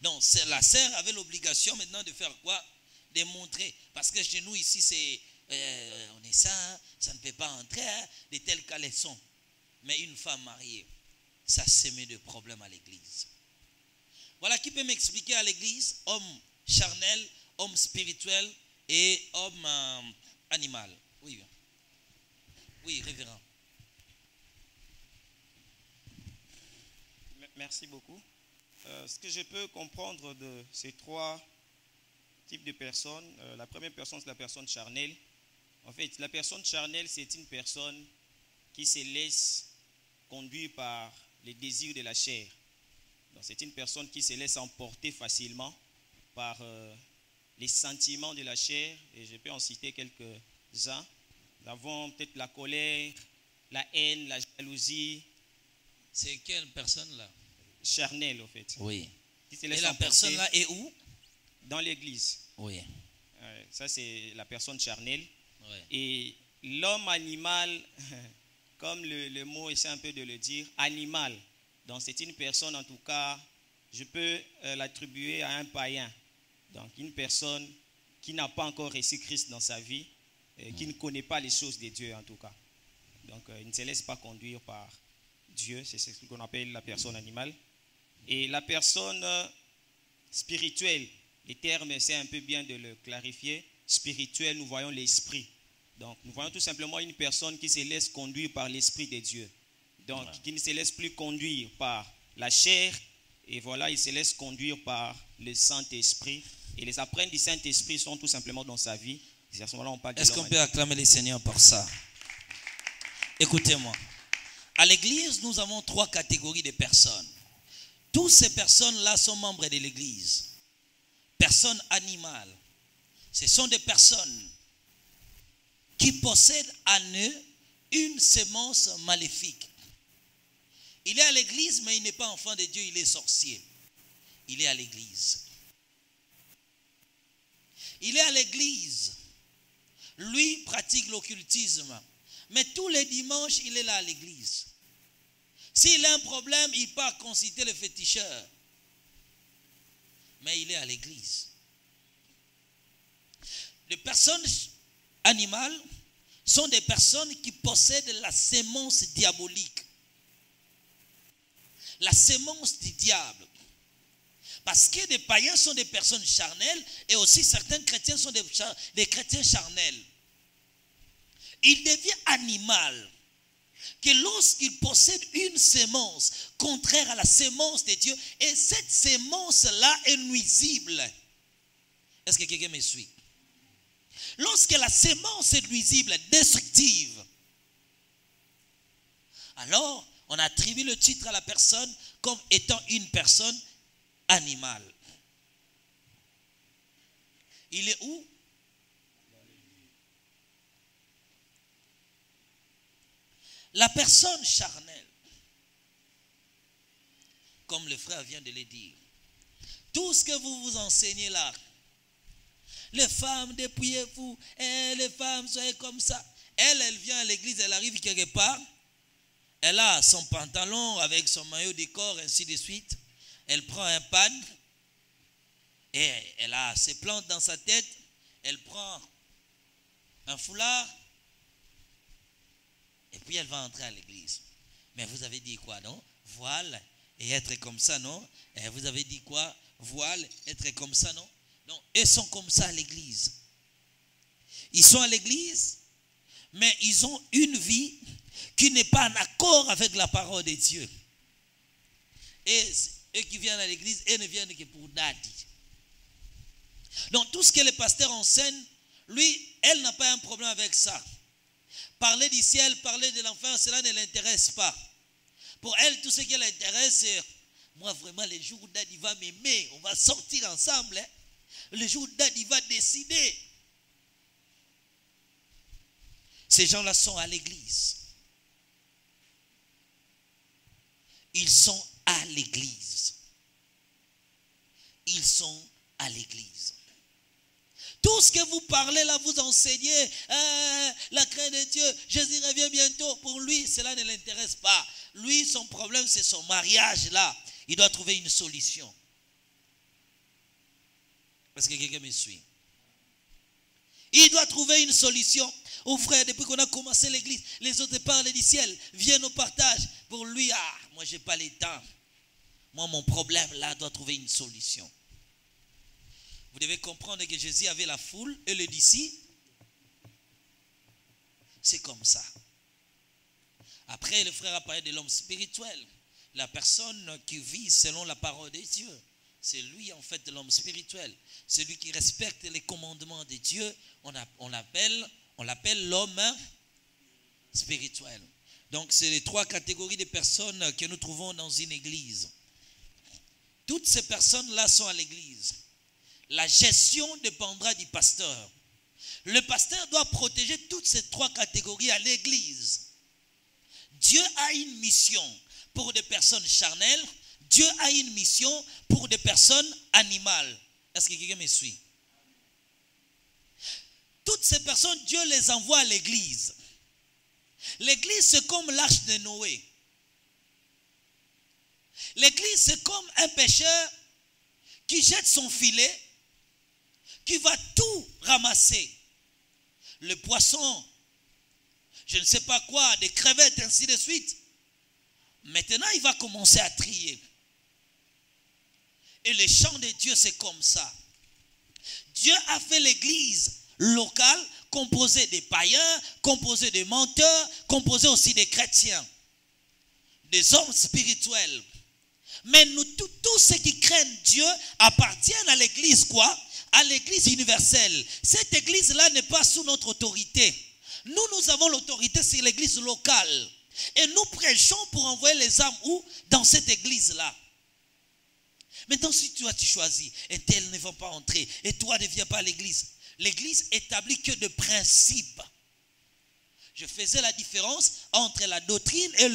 Donc, la sœur avait l'obligation maintenant de faire quoi? De montrer. Parce que chez nous ici, c'est on est ça, ça ne peut pas entrer, hein, de tels caleçons. Mais une femme mariée, ça sème de problèmes à l'église. Voilà qui peut m'expliquer à l'église, homme charnel, homme spirituel et homme animal. Oui, oui, révérend. Merci beaucoup. Ce que je peux comprendre de ces trois types de personnes, la première personne, c'est la personne charnelle. En fait, la personne charnelle, c'est une personne qui se laisse conduire par les désirs de la chair. C'est une personne qui se laisse emporter facilement par les sentiments de la chair. Et je peux en citer quelques-uns. Nous avons peut-être la colère, la haine, la jalousie. C'est quelle personne là? Charnelle, en fait. Oui. Qui se laisse et la emporter personne là est où? dans l'église. Oui. Ça, c'est la personne charnelle. Oui. Et l'homme animal, comme le mot essaie un peu de le dire, animal. Donc, c'est une personne, en tout cas, je peux l'attribuer à un païen. Donc, une personne qui n'a pas encore reçu Christ dans sa vie, qui ne connaît pas les choses de Dieu, en tout cas. Donc, il ne se laisse pas conduire par Dieu. C'est ce qu'on appelle la personne animale. Et la personne spirituelle, les termes, c'est un peu bien de le clarifier. Spirituel, nous voyons l'esprit. Donc, nous voyons tout simplement une personne qui se laisse conduire par l'esprit de Dieu. Donc, qui ne se laisse plus conduire par la chair. Et voilà, il se laisse conduire par le Saint-Esprit. Et les apprentis du Saint-Esprit sont tout simplement dans sa vie. Et à ce moment-là, on parle de Est-ce qu'on peut acclamer les Seigneurs pour ça? Écoutez-moi. À l'église, nous avons trois catégories de personnes. Toutes ces personnes-là sont membres de l'église. Personnes animales. Ce sont des personnes qui possèdent en eux une sémence maléfique. Il est à l'église, mais il n'est pas enfant de Dieu, il est sorcier. Il est à l'église. Il est à l'église. Lui pratique l'occultisme. Mais tous les dimanches, il est là à l'église. S'il a un problème, il part consulter le féticheur. Mais il est à l'église. Les personnes animales sont des personnes qui possèdent la sémence diabolique. La sémence du diable. Parce que des païens sont des personnes charnelles et aussi certains chrétiens sont des chrétiens charnels. Il devient animal que lorsqu'il possède une sémence contraire à la sémence de Dieu, et cette sémence-là est nuisible. Est-ce que quelqu'un me suit? Lorsque la sémence est nuisible, destructive, alors on attribue le titre à la personne comme étant une personne animale. Il est où? La personne charnelle, comme le frère vient de le dire, tout ce que vous vous enseignez là, les femmes, dépouillez-vous, les femmes, soyez comme ça. Elle vient à l'église, elle arrive quelque part, elle a son pantalon avec son maillot de corps, ainsi de suite. Elle prend un pan et elle a ses plantes dans sa tête. Elle prend un foulard et puis elle va entrer à l'église. Mais vous avez dit quoi, non? Voile et être comme ça, non? Et vous avez dit quoi? Voile, être comme ça, non? Non, ils sont comme ça à l'église. Ils sont à l'église, mais ils ont une vie qui n'est pas en accord avec la parole de Dieu. Et eux qui viennent à l'église, ils ne viennent que pour daddy. Donc tout ce que le pasteur enseigne, lui, elle n'a pas un problème avec ça. Parler du ciel, parler de l'enfer, cela ne l'intéresse pas. Pour elle, tout ce qui l'intéresse, c'est moi vraiment le jour où daddy va m'aimer, on va sortir ensemble. Hein. Le jour où daddy va décider. Ces gens-là sont à l'église. Ils sont à l'église. ils sont à l'église. Tout ce que vous parlez là, vous enseignez, la crainte de Dieu, Jésus revient bientôt. Pour lui, cela ne l'intéresse pas. Lui, son problème, c'est son mariage là. Il doit trouver une solution. Est-ce que quelqu'un me suit? Il doit trouver une solution. Oh frère, depuis qu'on a commencé l'église, les autres parlent du ciel, viennent au partage. Pour lui, moi je n'ai pas le temps. Moi, mon problème là doit trouver une solution. Vous devez comprendre que Jésus avait la foule et le disciple. C'est comme ça. Après, le frère a parlé de l'homme spirituel. La personne qui vit selon la parole de Dieu. C'est lui en fait l'homme spirituel. Celui qui respecte les commandements de Dieu. On l'appelle l'homme spirituel. Donc c'est les trois catégories de personnes que nous trouvons dans une église. Toutes ces personnes-là sont à l'église. La gestion dépendra du pasteur. Le pasteur doit protéger toutes ces trois catégories à l'église. Dieu a une mission pour des personnes charnelles. Dieu a une mission pour des personnes animales. Est-ce que quelqu'un me suit? Toutes ces personnes, Dieu les envoie à l'église. L'église, c'est comme l'arche de Noé. L'église, c'est comme un pêcheur qui jette son filet, qui va tout ramasser. Le poisson, je ne sais pas quoi, des crevettes, ainsi de suite. Maintenant, il va commencer à trier. Et les chants de Dieu, c'est comme ça. Dieu a fait l'église locale, composée des païens, composée des menteurs, composée aussi des chrétiens, des hommes spirituels. Mais nous, tous ceux qui craignent Dieu appartiennent à l'église quoi? À l'église universelle. Cette église-là n'est pas sous notre autorité. Nous avons l'autorité sur l'église locale. Et nous prêchons pour envoyer les âmes où? Dans cette église-là. Maintenant, si toi tu choisis, et tel ne va pas entrer, et toi ne viens pas à l'église. L'église établit que de principes. Je faisais la différence entre la doctrine et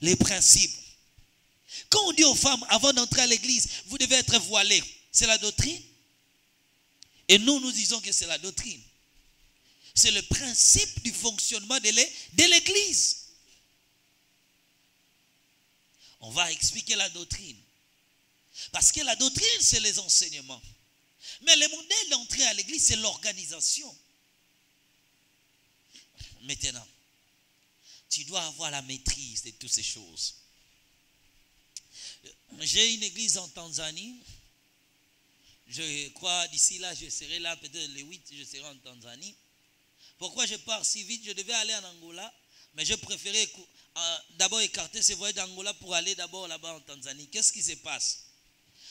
les principes. Quand on dit aux femmes, avant d'entrer à l'église, vous devez être voilées, c'est la doctrine. Et nous disons que c'est la doctrine. C'est le principe du fonctionnement de l'église. On va expliquer la doctrine. Parce que la doctrine, c'est les enseignements. Mais le modèle d'entrée à l'église, c'est l'organisation. Maintenant, tu dois avoir la maîtrise de toutes ces choses. J'ai une église en Tanzanie. Je crois d'ici là, je serai là, peut-être le 8, je serai en Tanzanie. Pourquoi je pars si vite? Je devais aller en Angola, mais je préférais d'abord écarter ce voyage d'Angola pour aller d'abord là-bas en Tanzanie. Qu'est-ce qui se passe?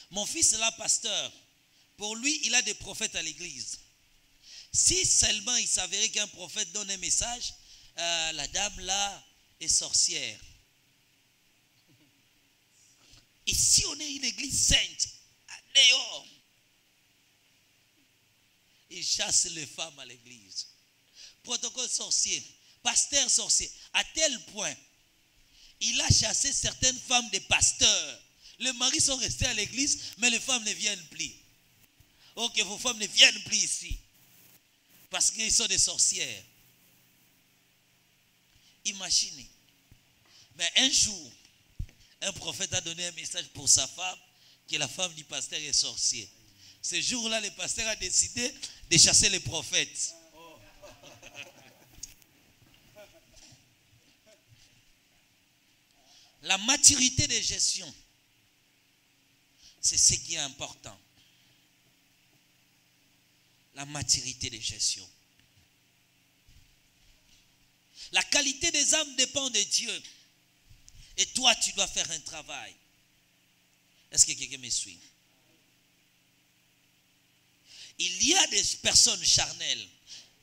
Mon fils est là, pasteur. Pour lui, il a des prophètes à l'église. Si seulement il s'avérait qu'un prophète donne un message, la dame là est sorcière. Ici, on est une église sainte. Dehors. Il chasse les femmes à l'église. Protocole sorcier, pasteur sorcier, à tel point, il a chassé certaines femmes des pasteurs. Les maris sont restés à l'église, mais les femmes ne viennent plus. Ok, vos femmes ne viennent plus ici. Parce qu'ils sont des sorcières. Imaginez. Mais un jour, un prophète a donné un message pour sa femme, que la femme du pasteur est sorcière. Ce jour-là, le pasteur a décidé de chasser les prophètes. La maturité de gestion, c'est ce qui est important. La maturité de gestion. La qualité des âmes dépend de Dieu. Et toi, tu dois faire un travail. Est-ce que quelqu'un me suit? Il y a des personnes charnelles,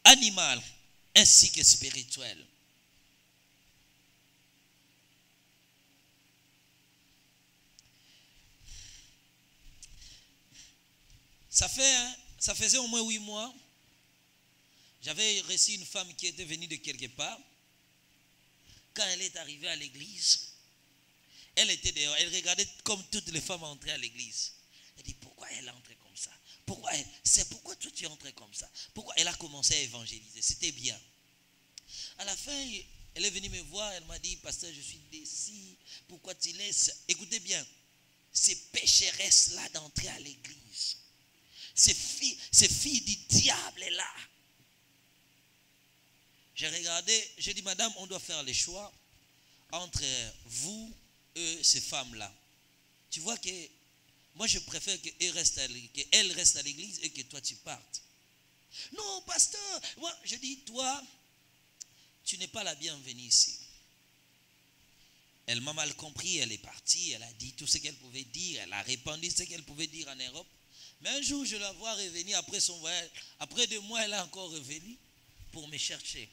animales, ainsi que spirituelles. Ça faisait au moins 8 mois. J'avais reçu une femme qui était venue de quelque part. Quand elle est arrivée à l'église, elle était dehors. Elle regardait comme toutes les femmes entraient à l'église. Elle dit, pourquoi elle est entrée comme ça? Pourquoi toi tu es entré comme ça? Pourquoi elle a commencé à évangéliser? C'était bien. À la fin, elle est venue me voir, elle m'a dit, pasteur, je suis déçue. Pourquoi tu laisses? Écoutez bien, ces pécheresses-là d'entrer à l'église, ces filles du diable est là. J'ai regardé, j'ai dit, madame, on doit faire les choix entre vous et ces femmes-là. Tu vois que moi, je préfère qu'elle reste à l'église et que toi, tu partes. Non, pasteur, moi, je dis, toi, tu n'es pas la bienvenue ici. Elle m'a mal compris, elle est partie, elle a dit tout ce qu'elle pouvait dire, elle a répandu ce qu'elle pouvait dire en Europe. Mais un jour, je la vois revenir après son voyage. Après 2 mois, elle est encore revenue pour me chercher.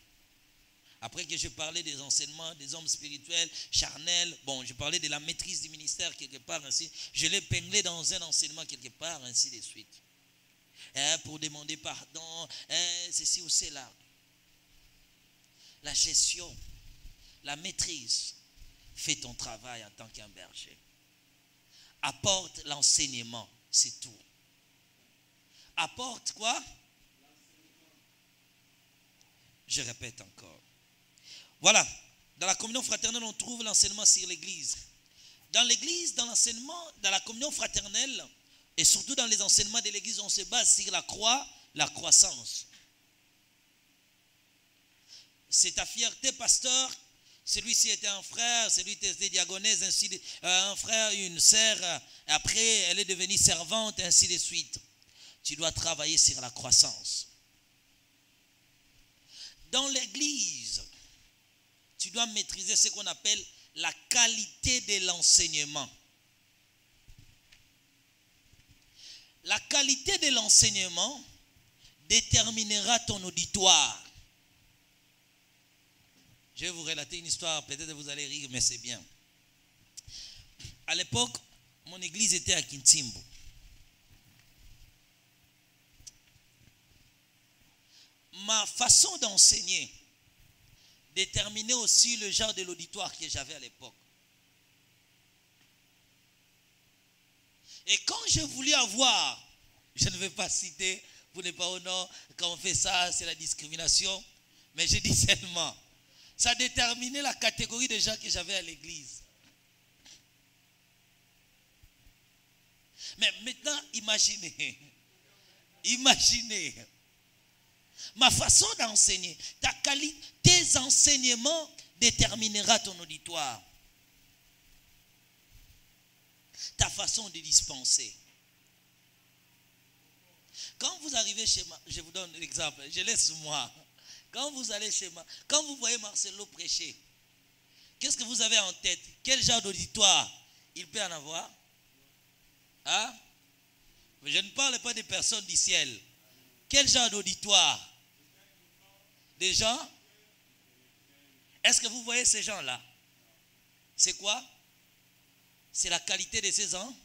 Après que je parlais des enseignements, des hommes spirituels, charnels, bon, je parlais de la maîtrise du ministère quelque part, ainsi. Je l'ai épinglé dans un enseignement quelque part, ainsi de suite. Pour demander pardon, ceci ou cela. La gestion, la maîtrise, fais ton travail en tant qu'un berger. Apporte l'enseignement, c'est tout. Apporte quoi? Je répète encore. Voilà, dans la communion fraternelle, on trouve l'enseignement sur l'église. Dans l'église, dans l'enseignement, dans la communion fraternelle, et surtout dans les enseignements de l'église, on se base sur la croix, la croissance. C'est ta fierté, pasteur. Celui-ci était un frère, celui-ci était diaconesse, ainsi de, un frère, une sœur. Après, elle est devenue servante, ainsi de suite. Tu dois travailler sur la croissance. Dans l'église, tu dois maîtriser ce qu'on appelle la qualité de l'enseignement. La qualité de l'enseignement déterminera ton auditoire. Je vais vous relater une histoire, peut-être vous allez rire, mais c'est bien. À l'époque, mon église était à Kintimbo. Ma façon d'enseigner déterminait aussi le genre de l'auditoire que j'avais à l'époque. Et quand je voulais avoir, je ne vais pas citer, pour ne pas au nom, quand on fait ça, c'est la discrimination, mais je dis seulement, ça déterminait la catégorie de gens que j'avais à l'église. Mais maintenant, imaginez, ma façon d'enseigner, tes enseignements déterminera ton auditoire. Ta façon de dispenser. Quand vous arrivez chez moi, je vous donne l'exemple, je laisse moi. Quand vous allez chez moi, quand vous voyez Marcelo prêcher, qu'est-ce que vous avez en tête? Quel genre d'auditoire il peut en avoir? Hein? Je ne parle pas des personnes du ciel. Quel genre d'auditoire? Des gens? Est-ce que vous voyez ces gens-là? C'est quoi? C'est la qualité de ces gens?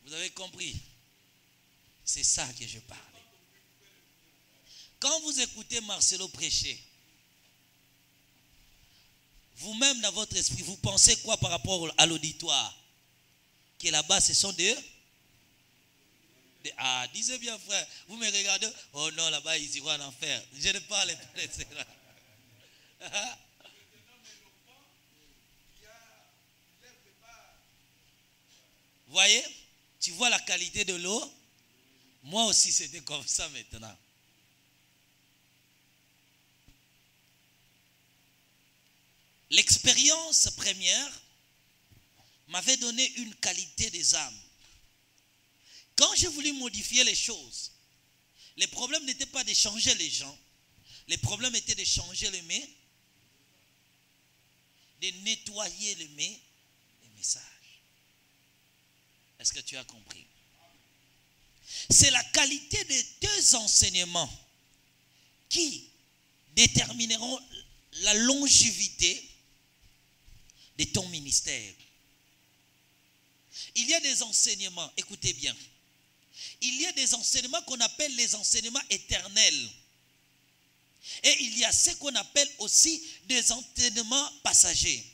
Vous avez compris? C'est ça que je parle. Quand vous écoutez Marcelo prêcher, vous-même dans votre esprit, vous pensez quoi par rapport à l'auditoire? Que là-bas, ce sont ah, disez bien frère, vous me regardez, oh non, là-bas, ils iront en enfer. Je ne parle pas de cela. Voyez, tu vois la qualité de l'eau? Moi aussi, c'était comme ça maintenant. L'expérience première m'avait donné une qualité des âmes. Quand je voulais modifier les choses, le problème n'était pas de changer les gens. Le problème était de changer le de nettoyer le message. Est-ce que tu as compris? C'est la qualité des 2 enseignements qui détermineront la longévité de ton ministère. Il y a des enseignements, écoutez bien, il y a des enseignements qu'on appelle les enseignements éternels. Et il y a ce qu'on appelle aussi des enseignements passagers.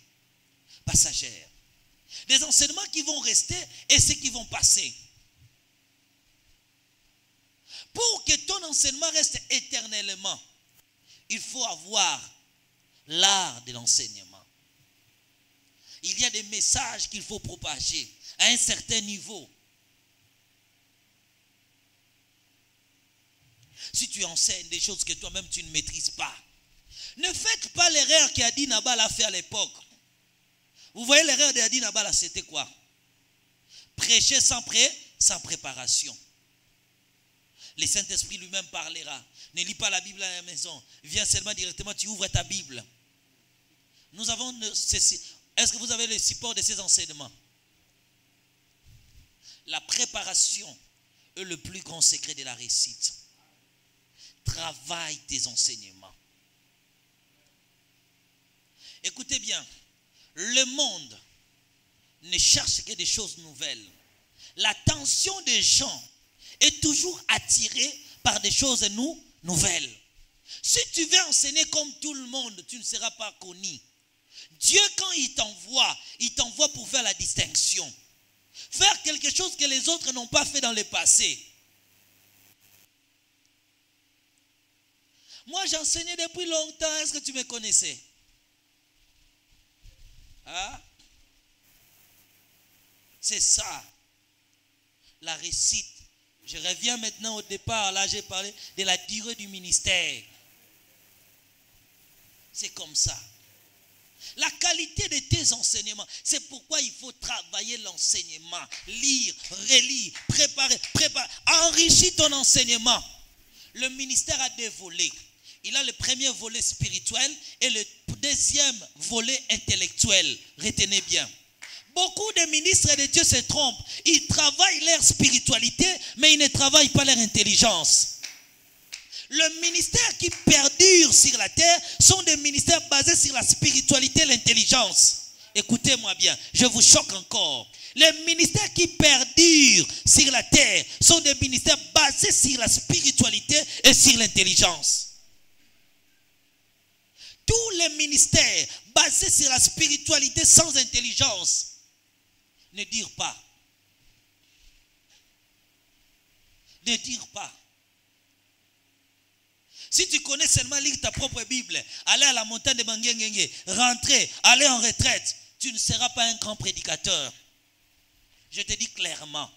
Des enseignements qui vont rester et ceux qui vont passer. Pour que ton enseignement reste éternellement, il faut avoir l'art de l'enseignement. Il y a des messages qu'il faut propager à un certain niveau. Si tu enseignes des choses que toi-même tu ne maîtrises pas, ne faites pas l'erreur qu'Adi Nabal a fait à l'époque. Vous voyez l'erreur d'Adi Nabal, c'était quoi? Prêcher sans préparation. Le Saint-Esprit lui-même parlera. Ne lis pas la Bible à la maison. Viens seulement directement, tu ouvres ta Bible. Nous avons est-ce que vous avez le support de ces enseignements? La préparation est le plus grand secret de la réussite. Travaille tes enseignements. Écoutez bien, le monde ne cherche que des choses nouvelles. L'attention des gens est toujours attirée par des choses nouvelles. Si tu veux enseigner comme tout le monde, tu ne seras pas connu. Dieu, quand il t'envoie pour faire la distinction. Faire quelque chose que les autres n'ont pas fait dans le passé. Moi, j'enseignais depuis longtemps. Est-ce que tu me connaissais? Hein? C'est ça. La réussite. Je reviens maintenant au départ. Là, j'ai parlé de la durée du ministère. C'est comme ça. La qualité de tes enseignements. C'est pourquoi il faut travailler l'enseignement. Lire, relire, préparer. Enrichis ton enseignement. Le ministère a deux volets. Il a le premier volet spirituel et le deuxième volet intellectuel. Retenez bien. Beaucoup de ministres de Dieu se trompent. Ils travaillent leur spiritualité, mais ils ne travaillent pas leur intelligence. Le ministère qui perdure sur la terre sont des ministères basés sur la spiritualité et l'intelligence. Écoutez-moi bien, je vous choque encore. Les ministères qui perdurent sur la terre sont des ministères basés sur la spiritualité et sur l'intelligence. Tous les ministères basés sur la spiritualité sans intelligence ne dirent pas. Ne dirent pas. Si tu connais seulement lire ta propre Bible, aller à la montagne de Manguengenge, rentrer, aller en retraite, tu ne seras pas un grand prédicateur. Je te dis clairement,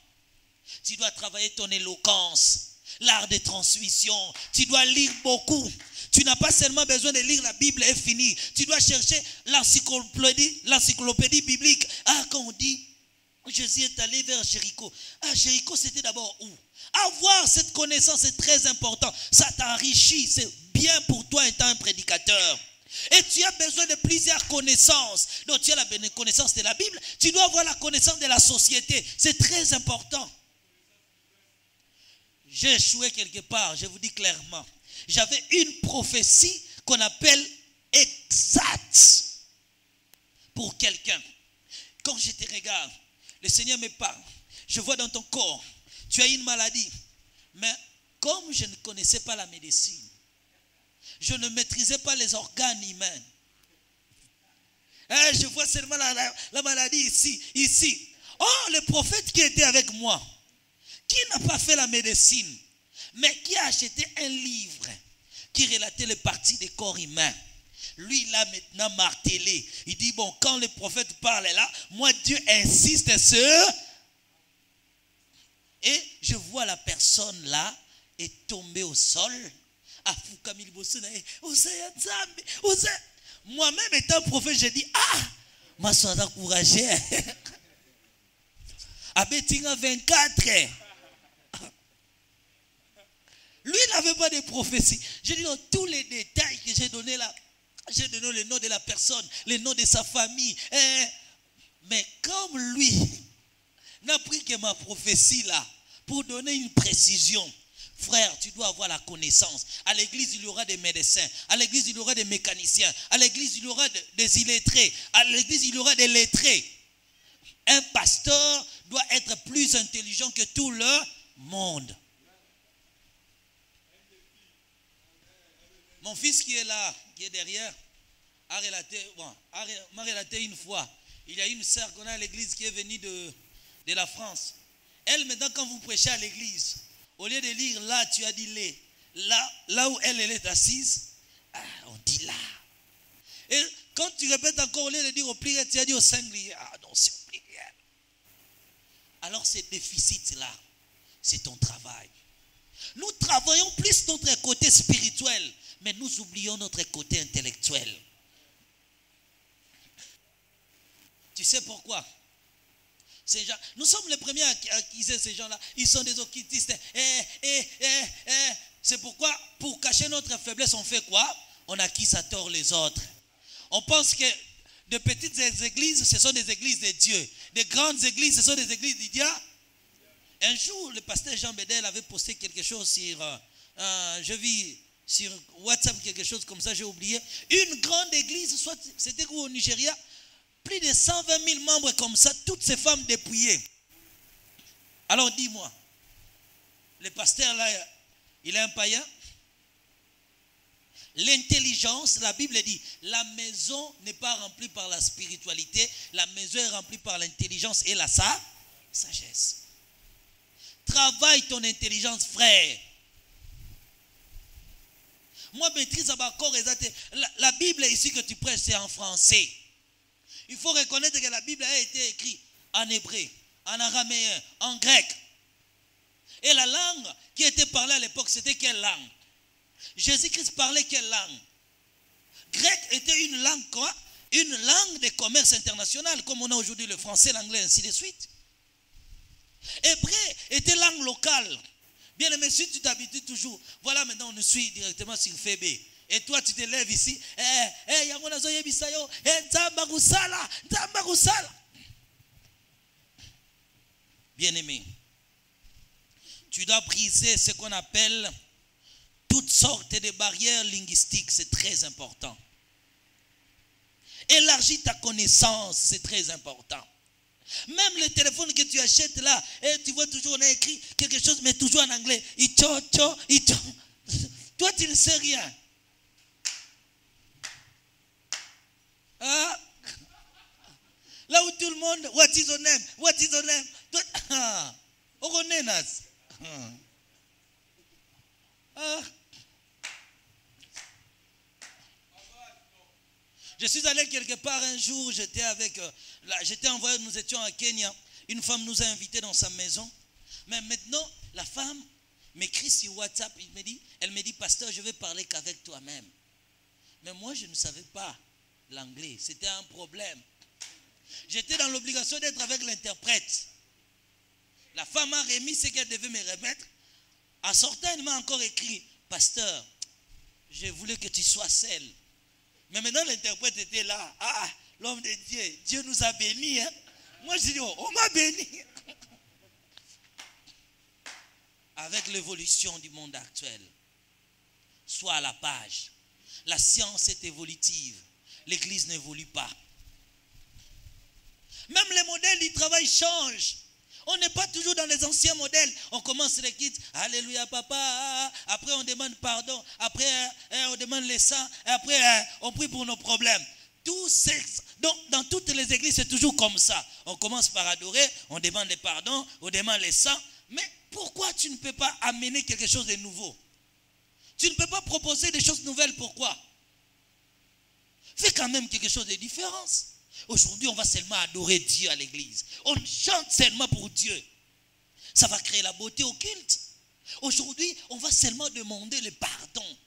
tu dois travailler ton éloquence, l'art de transmission, tu dois lire beaucoup. Tu n'as pas seulement besoin de lire la Bible et fini. Tu dois chercher l'encyclopédie biblique. Ah, quand on dit, Jésus est allé vers Jéricho. Ah, Jéricho, c'était d'abord où? Avoir cette connaissance est très important. Ça t'enrichit. C'est bien pour toi étant un prédicateur. Et tu as besoin de plusieurs connaissances. Donc tu as la connaissance de la Bible. Tu dois avoir la connaissance de la société. C'est très important. J'ai échoué quelque part, je vous dis clairement. J'avais une prophétie qu'on appelle exacte pour quelqu'un. Quand je te regarde, le Seigneur me parle. Je vois dans ton corps, tu as une maladie. Mais comme je ne connaissais pas la médecine, je ne maîtrisais pas les organes humains. Je vois seulement la maladie ici. Oh, le prophète qui était avec moi, qui n'a pas fait la médecine, mais qui a acheté un livre qui relatait les parties des corps humains. Lui, il a maintenant martelé. Il dit, bon, quand le prophète parle là, moi, Dieu insiste sur... Et je vois la personne là est tombée au sol. Moi-même étant prophète, j'ai dit, ma soeur encouragée. Abetinga 24. Lui n'avait pas de prophétie. J'ai dit dans tous les détails que j'ai donné là, j'ai donné le nom de la personne, le nom de sa famille. Mais comme lui n'a pris que ma prophétie là, pour donner une précision, frère, tu dois avoir la connaissance. À l'église, il y aura des médecins. À l'église, il y aura des mécaniciens. À l'église, il y aura des illettrés. À l'église, il y aura des lettrés. Un pasteur doit être plus intelligent que tout le monde. Mon fils qui est là, qui est derrière, m'a relaté une fois Il y a une sœur qu'on a à l'église qui est venue de la France. Elle, maintenant, quand vous prêchez à l'église, au lieu de lire là, tu as dit les. Là où elle est assise, on dit là. Et quand tu répètes encore, au lieu de dire au pluriel, tu as dit au singulier. Ah non, c'est au pluriel. Alors ce déficit-là, c'est ton travail. Nous travaillons plus notre côté spirituel, mais nous oublions notre côté intellectuel. Tu sais pourquoi? Ces gens, nous sommes les premiers à accuser ces gens-là. Ils sont des occultistes. C'est pourquoi, pour cacher notre faiblesse, on fait quoi? On accuse à tort les autres. On pense que de petites églises, ce sont des églises de Dieu. Des grandes églises, ce sont des églises du diable. Un jour, le pasteur Jean Bédel avait posté quelque chose sur, je vis sur WhatsApp, quelque chose comme ça, j'ai oublié. Une grande église, soit c'était au Nigeria, plus de 120 000 membres comme ça, toutes ces femmes dépouillées. Alors dis-moi, le pasteur là, il est un païen? L'intelligence, la Bible dit, la maison n'est pas remplie par la spiritualité, la maison est remplie par l'intelligence et la sagesse. Travaille ton intelligence, frère. Moi, maîtrise à ma corps exact. La Bible ici que tu prêches, c'est en français. Il faut reconnaître que la Bible a été écrite en hébreu, en araméen, en grec. Et la langue qui était parlée à l'époque, c'était quelle langue? Jésus-Christ parlait quelle langue? Grec était une langue quoi? Une langue de commerce international, comme on a aujourd'hui le français, l'anglais, ainsi de suite. Hébreu était langue locale. Bien aimé, si tu t'habitues toujours, voilà, maintenant on nous suit directement sur FB. Et toi tu te lèves ici, bien aimé, tu dois briser ce qu'on appelle toutes sortes de barrières linguistiques, c'est très important. Élargis ta connaissance, c'est très important. Même le téléphone que tu achètes là, et tu vois toujours, on a écrit quelque chose, mais toujours en anglais. Toi, tu ne sais rien. Ah. Là où tout le monde, what is your name? What is your name? Je suis allé quelque part un jour, j'étais en voyage, nous étions à Kenya. Une femme nous a invités dans sa maison. Mais maintenant, la femme m'écrit sur WhatsApp, elle me dit, pasteur, je vais parler qu'avec toi-même. Mais moi, je ne savais pas l'anglais, c'était un problème. J'étais dans l'obligation d'être avec l'interprète. La femme a remis ce qu'elle devait me remettre. En sortant, elle m'a encore écrit, pasteur, je voulais que tu sois seul. Mais maintenant, l'interprète était là. Ah, l'homme de Dieu, Dieu nous a bénis. Hein? Moi, je dis, on m'a béni. Avec l'évolution du monde actuel, sois à la page. La science est évolutive. L'église n'évolue pas. Même les modèles du travail changent. On n'est pas toujours dans les anciens modèles. On commence les kits, alléluia papa, après on demande pardon, après on demande les sangs, après on prie pour nos problèmes. Donc dans toutes les églises c'est toujours comme ça. On commence par adorer, on demande les pardons, on demande les sangs. Mais pourquoi tu ne peux pas amener quelque chose de nouveau? Tu ne peux pas proposer des choses nouvelles, pourquoi? Fais quand même quelque chose de différent. Aujourd'hui, on va seulement adorer Dieu à l'église. On chante seulement pour Dieu. Ça va créer la beauté au culte. Aujourd'hui, on va seulement demander le pardon.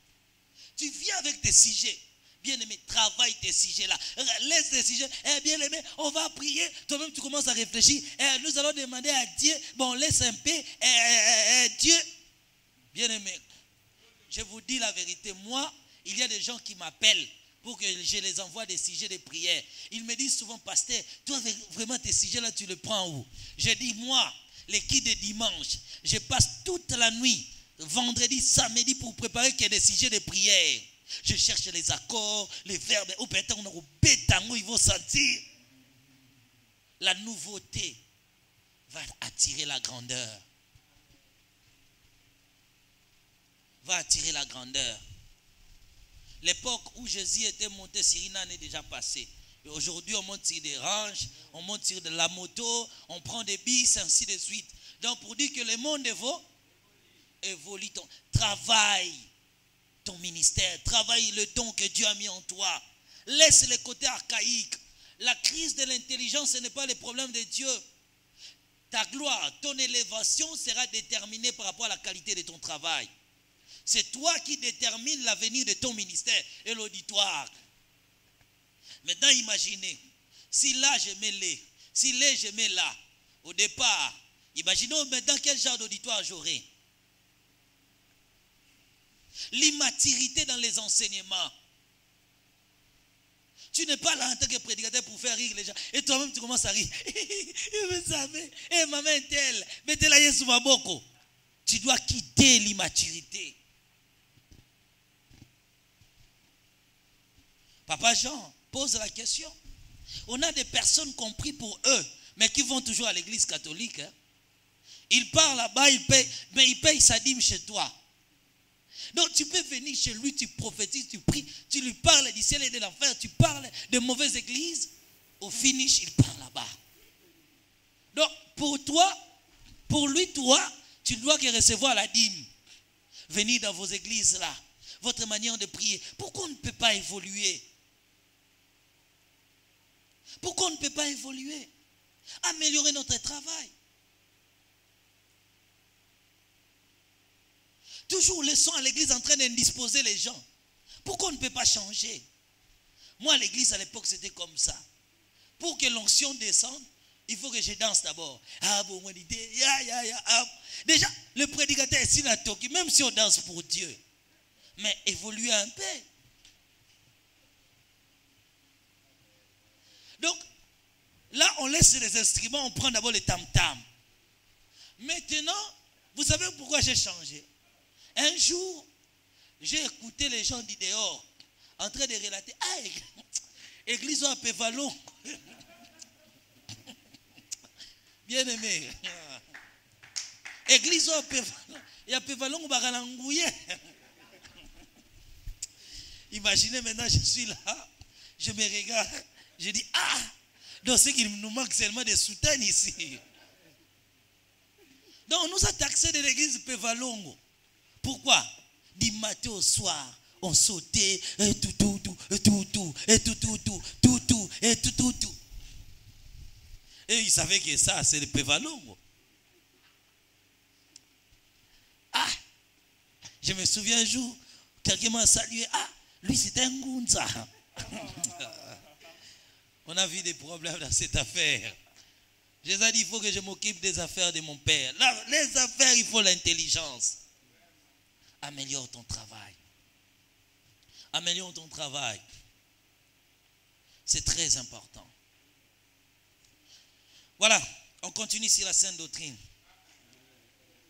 Tu viens avec tes sujets. Bien-aimé, travaille tes sujets-là. Laisse tes sujets. Bien-aimé, on va prier. Toi-même, tu commences à réfléchir. Nous allons demander à Dieu. Bon, laisse un peu. Dieu. Bien-aimé, je vous dis la vérité. Moi, il y a des gens qui m'appellent pour que je les envoie des sujets de prière. Ils me disent souvent, pasteur, toi vraiment tes sujets là, tu les prends où? Je dis, moi, les kits de dimanche, je passe toute la nuit, vendredi, samedi, pour préparer qu'il y ait des sujets de prière. Je cherche les accords, les verbes, ou peut-être on a au bétango, ils vont sentir. La nouveauté va attirer la grandeur. Va attirer la grandeur. L'époque où Jésus était monté sur une année déjà passée. Aujourd'hui, on monte sur des ranges, on monte sur de la moto, on prend des bis, ainsi de suite. Donc, pour dire que le monde évolue, travaille ton ministère, travaille le don que Dieu a mis en toi. Laisse les côtés archaïques. La crise de l'intelligence, ce n'est pas le problème de Dieu. Ta gloire, ton élévation sera déterminée par rapport à la qualité de ton travail. C'est toi qui détermines l'avenir de ton ministère et l'auditoire. Maintenant, imaginez, si là je mets les, si les je mets là, au départ, imaginons maintenant quel genre d'auditoire j'aurai. L'immaturité dans les enseignements. Tu n'es pas là en tant que prédicateur pour faire rire les gens. Et toi-même, tu commences à rire. Vous savez, ma main est telle. Mettez-la Yesu Maboko. Tu dois quitter l'immaturité. Papa Jean pose la question. On a des personnes compris pour eux, mais qui vont toujours à l'église catholique. Hein. Ils partent là-bas, ils payent, mais ils payent sa dîme chez toi. Donc tu peux venir chez lui, tu prophétises, tu pries, tu lui parles du ciel et de l'enfer, tu parles de mauvaises églises. Au finish, il part là-bas. Donc pour toi, pour lui, toi, tu ne dois que recevoir la dîme. Venir dans vos églises là, votre manière de prier. Pourquoi on ne peut pas évoluer? Pourquoi on ne peut pas évoluer? Améliorer notre travail. Toujours le son à l'église en train d'indisposer les gens. Pourquoi on ne peut pas changer? Moi, à l'église, à l'époque, c'était comme ça. Pour que l'onction descende, il faut que je danse d'abord. Ah, bon, on dit, déjà, le prédicateur est sinatoki, même si on danse pour Dieu. Mais évoluer un peu. Donc, là, on laisse les instruments, on prend d'abord les tam-tam. Maintenant, vous savez pourquoi j'ai changé? Un jour, j'ai écouté les gens du dehors en train de relater. Ah, église à Pévalon. Bien aimé. Église à Pévalon. Il y a Pévalon au Baranangouye. Imaginez maintenant, je suis là, je me regarde, je dis, ah, donc c'est qu'il nous manque seulement des soutanes ici. Donc on nous a taxé de l'église Pévalongo. Pourquoi? Du matin au soir, on sautait, et tout. Et ils savaient que ça, c'est le Pévalongo. Ah, je me souviens un jour, quelqu'un m'a salué, ah, lui c'était un Ngunza. On a vu des problèmes dans cette affaire. Je les ai dit, il faut que je m'occupe des affaires de mon père. Là, les affaires, il faut l'intelligence. Améliore ton travail. Améliore ton travail. C'est très important. Voilà, on continue sur la sainte doctrine.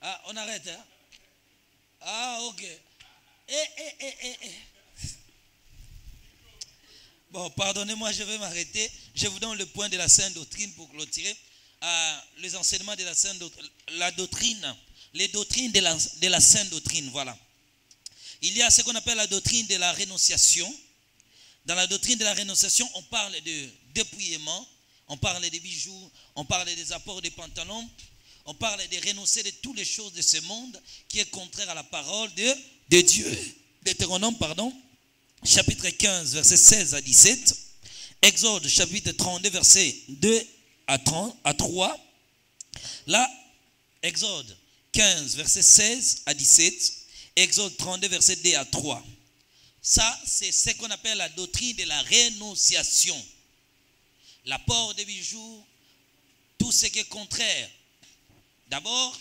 Ah, on arrête, hein? Ah, ok. Bon, pardonnez-moi, je vais m'arrêter. Je vous donne le point de la sainte doctrine pour clôturer. Les enseignements de la sainte doctrine, la doctrine, les doctrines de la sainte doctrine, voilà. Il y a ce qu'on appelle la doctrine de la rénonciation. Dans la doctrine de la rénonciation, on parle de dépouillement, on parle des bijoux, on parle des apports des pantalons, on parle de renoncer de toutes les choses de ce monde qui est contraire à la parole de Dieu. Deutéronome, chapitre 15, versets 16 à 17. Exode, chapitre 32, versets 2 à 3. Là, Exode 15, versets 16 à 17. Exode 32, versets 2 à 3. Ça, c'est ce qu'on appelle la doctrine de la rénonciation. L'apport des bijoux, tout ce qui est contraire. D'abord,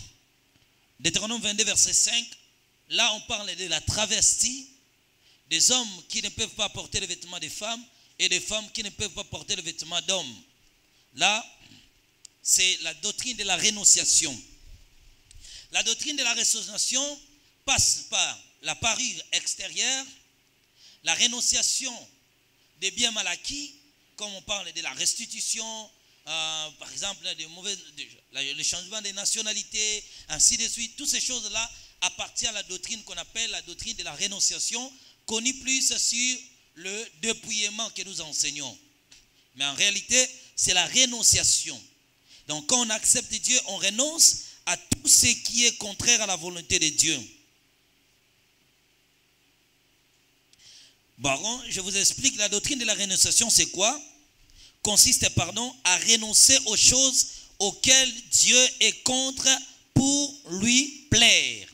Deutéronome 22, verset 5. Là, on parle de la travestie. Des hommes qui ne peuvent pas porter les vêtements des femmes et des femmes qui ne peuvent pas porter les vêtements d'hommes. Là, c'est la doctrine de la rénonciation. La doctrine de la rénonciation passe par la parure extérieure, la rénonciation des biens mal acquis, comme on parle de la restitution, par exemple, le changement des nationalités, ainsi de suite. Toutes ces choses-là appartiennent à la doctrine qu'on appelle la doctrine de la rénonciation, connue plus sur le dépouillement que nous enseignons. Mais en réalité, c'est la rénonciation. Donc quand on accepte Dieu, on renonce à tout ce qui est contraire à la volonté de Dieu. Bon, je vous explique, la doctrine de la rénonciation, c'est quoi? Consiste, à renoncer aux choses auxquelles Dieu est contre pour lui plaire.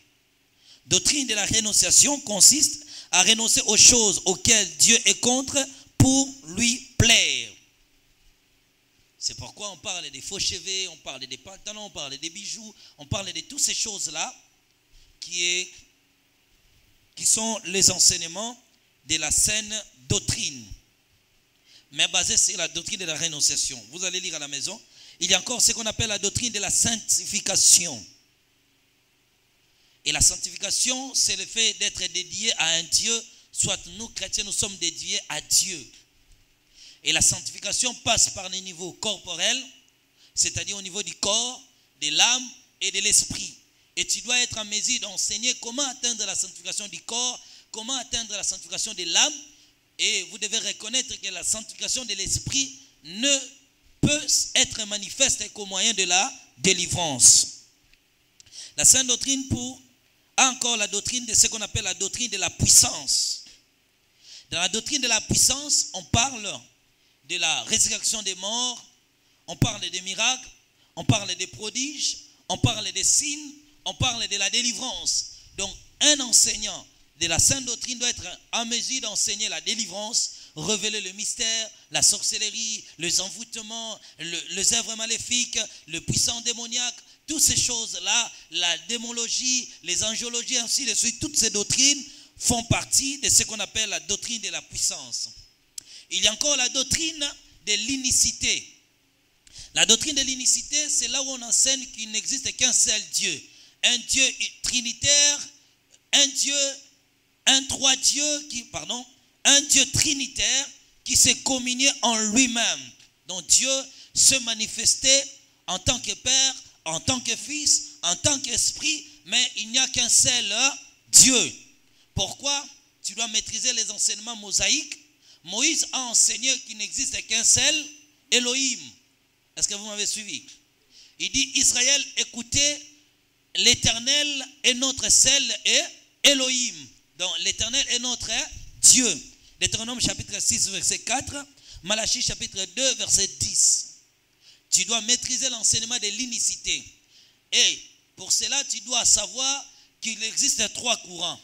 Doctrine de la rénonciation consiste à renoncer aux choses auxquelles Dieu est contre pour lui plaire. C'est pourquoi on parle des faux cheveux, on parle des pantalons, on parle des bijoux, on parle de toutes ces choses-là qui sont les enseignements de la saine doctrine, mais basée sur la doctrine de la rénonciation. Vous allez lire à la maison. Il y a encore ce qu'on appelle la doctrine de la sanctification. Et la sanctification, c'est le fait d'être dédié à un Dieu. Soit nous, chrétiens, nous sommes dédiés à Dieu. Et la sanctification passe par les niveaux corporels, c'est-à-dire au niveau du corps, de l'âme et de l'esprit. Et tu dois être en mesure d'enseigner comment atteindre la sanctification du corps, comment atteindre la sanctification de l'âme. Et vous devez reconnaître que la sanctification de l'esprit ne peut être manifeste qu'au moyen de la délivrance. La sainte doctrine a encore la doctrine de ce qu'on appelle la doctrine de la puissance. Dans la doctrine de la puissance, on parle de la résurrection des morts, on parle des miracles, on parle des prodiges, on parle des signes, on parle de la délivrance. Donc, un enseignant de la sainte doctrine doit être en mesure d'enseigner la délivrance, révéler le mystère, la sorcellerie, les envoûtements, les œuvres maléfiques, le puissant démoniaque, toutes ces choses-là, la démologie, les angiologies, ainsi de suite, toutes ces doctrines font partie de ce qu'on appelle la doctrine de la puissance. Il y a encore la doctrine de l'unicité. La doctrine de l'unicité, c'est là où on enseigne qu'il n'existe qu'un seul Dieu. Un Dieu trinitaire, un Dieu trinitaire qui s'est communié en lui-même. Donc Dieu se manifestait en tant que Père, en tant que Fils, en tant qu'Esprit, mais il n'y a qu'un seul Dieu. Pourquoi? Tu dois maîtriser les enseignements mosaïques. Moïse a enseigné qu'il n'existe qu'un seul Elohim. Est-ce que vous m'avez suivi? Il dit, Israël, écoutez, l'Éternel est notre seul Elohim. Donc l'Éternel est notre Dieu. Deutéronome chapitre 6 verset 4, Malachie chapitre 2 verset 10. Tu dois maîtriser l'enseignement de l'unicité. Et pour cela, tu dois savoir qu'il existe trois courants.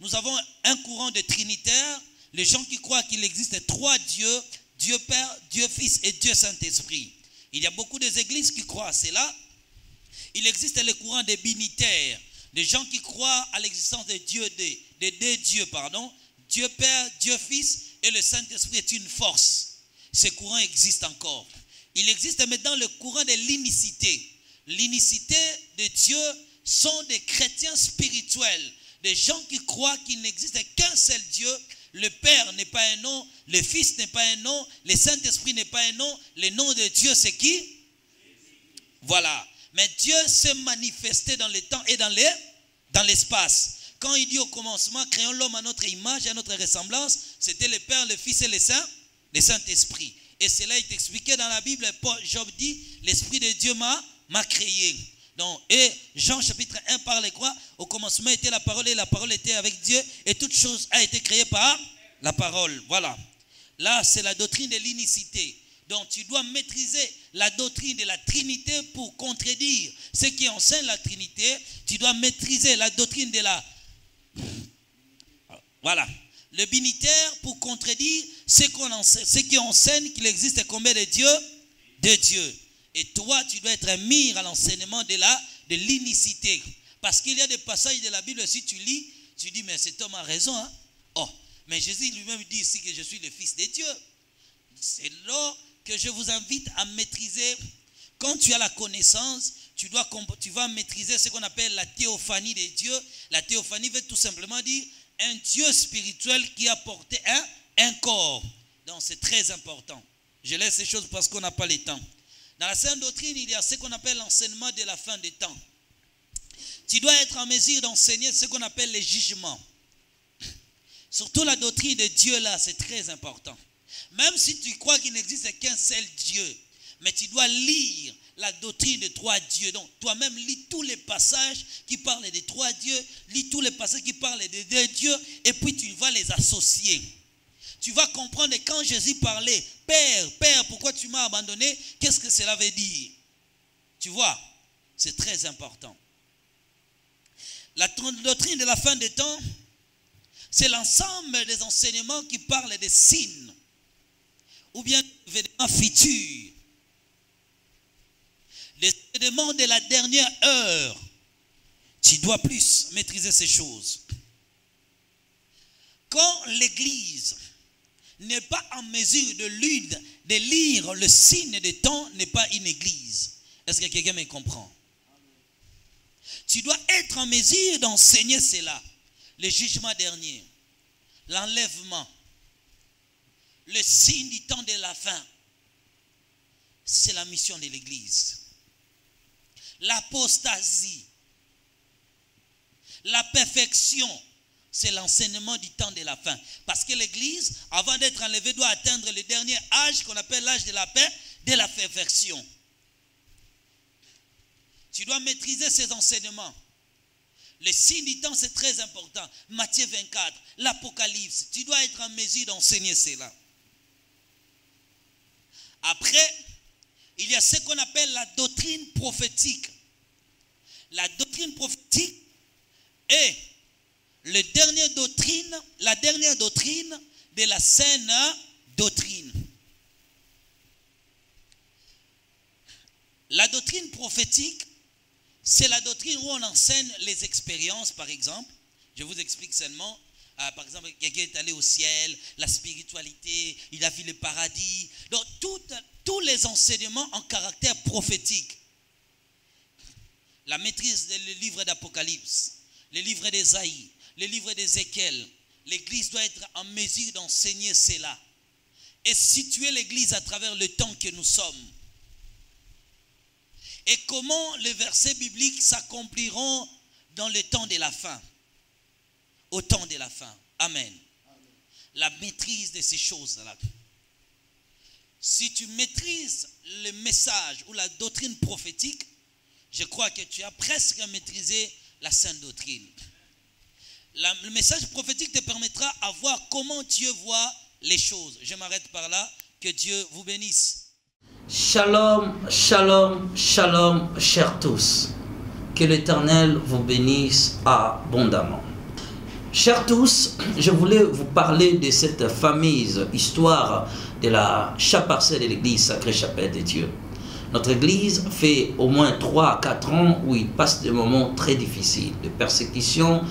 Nous avons un courant de trinitaires, les gens qui croient qu'il existe trois dieux, Dieu Père, Dieu Fils et Dieu Saint-Esprit. Il y a beaucoup d'églises qui croient à cela. Il existe le courant des binitaires, des gens qui croient à l'existence de Dieu, de deux dieux, Dieu Père, Dieu Fils et le Saint-Esprit est une force. Ce courant existe encore. Il existe maintenant le courant de l'unicité. L'unicité de Dieu sont des chrétiens spirituels, des gens qui croient qu'il n'existe qu'un seul Dieu. Le Père n'est pas un nom, le Fils n'est pas un nom, le Saint-Esprit n'est pas un nom. Le nom de Dieu, c'est qui? Voilà. Mais Dieu s'est manifesté dans le temps et dans l'espace. Quand il dit au commencement, créons l'homme à notre image et à notre ressemblance, c'était le Père, le Fils et le Saint-Esprit. Et cela est expliqué dans la Bible. Job dit, l'Esprit de Dieu m'a créé. Donc, et Jean chapitre 1 parle quoi? Au commencement était la parole et la parole était avec Dieu et toute chose a été créée par la parole. Voilà. Là, c'est la doctrine de l'unicité. Donc, tu dois maîtriser la doctrine de la Trinité pour contredire ce qui enseigne la Trinité. Tu dois maîtriser la doctrine de la... Voilà. Le binitaire pour contredire ce qui enseigne qu'il existe combien de dieux? De Dieu. Et toi, tu dois être mis à l'enseignement de l'unicité. Parce qu'il y a des passages de la Bible, si tu lis, tu dis, mais cet homme a raison. Hein? Oh, mais Jésus lui-même dit ici que je suis le Fils de Dieu. C'est là que je vous invite à maîtriser. Quand tu as la connaissance, tu vas maîtriser ce qu'on appelle la théophanie de Dieu. La théophanie veut tout simplement dire un Dieu spirituel qui a porté un corps. Donc c'est très important. Je laisse ces choses parce qu'on n'a pas le temps. Dans la sainte doctrine, il y a ce qu'on appelle l'enseignement de la fin des temps. Tu dois être en mesure d'enseigner ce qu'on appelle les jugements. Surtout la doctrine de Dieu là, c'est très important. Même si tu crois qu'il n'existe qu'un seul Dieu, mais tu dois lire la doctrine de trois dieux. Donc, toi-même, lis tous les passages qui parlent des trois dieux, lis tous les passages qui parlent des deux dieux, et puis tu vas les associer. Tu vas comprendre quand Jésus parlait, Père, Père, pourquoi tu m'as abandonné? Qu'est-ce que cela veut dire? Tu vois, c'est très important. La doctrine de la fin des temps, c'est l'ensemble des enseignements qui parlent des signes, ou bien des événements futurs. Les événements de la dernière heure, tu dois plus maîtriser ces choses. Quand l'Église n'est pas en mesure de lire le signe des temps, n'est pas une Église. Est-ce que quelqu'un me comprend? Tu dois être en mesure d'enseigner cela. Le jugement dernier, l'enlèvement, le signe du temps de la fin. C'est la mission de l'Église. L'apostasie, la perfection, c'est l'enseignement du temps de la fin. Parce que l'Église, avant d'être enlevée, doit atteindre le dernier âge qu'on appelle l'âge de la paix, de la perfection. Tu dois maîtriser ces enseignements. Le signe du temps, c'est très important. Matthieu 24, l'Apocalypse, tu dois être en mesure d'enseigner cela. Après, il y a ce qu'on appelle la doctrine prophétique. La doctrine prophétique est la dernière doctrine de la saine doctrine. La doctrine prophétique, c'est la doctrine où on enseigne les expériences, par exemple. Je vous explique seulement. Par exemple, quelqu'un est allé au ciel, la spiritualité, il a vu le paradis. Donc, tous les enseignements en caractère prophétique. La maîtrise des livres d'Apocalypse, les livres d'Ésaïe, les livres d'Ézéchiel. L'Église doit être en mesure d'enseigner cela. Et situer l'Église à travers le temps que nous sommes. Et comment les versets bibliques s'accompliront dans le temps de la fin. Au temps de la fin. Amen. La maîtrise de ces choses-là. Si tu maîtrises le message ou la doctrine prophétique, je crois que tu as presque maîtrisé la sainte doctrine. Le message prophétique te permettra de voir comment Dieu voit les choses. Je m'arrête par là. Que Dieu vous bénisse. Shalom, shalom, shalom, chers tous. Que l'Éternel vous bénisse abondamment. Chers tous, je voulais vous parler de cette fameuse histoire de la chaparcelle de l'église Sacrée Chapelle de Dieu. Notre église fait au moins 3 à 4 ans où il passe des moments très difficiles, de persécution,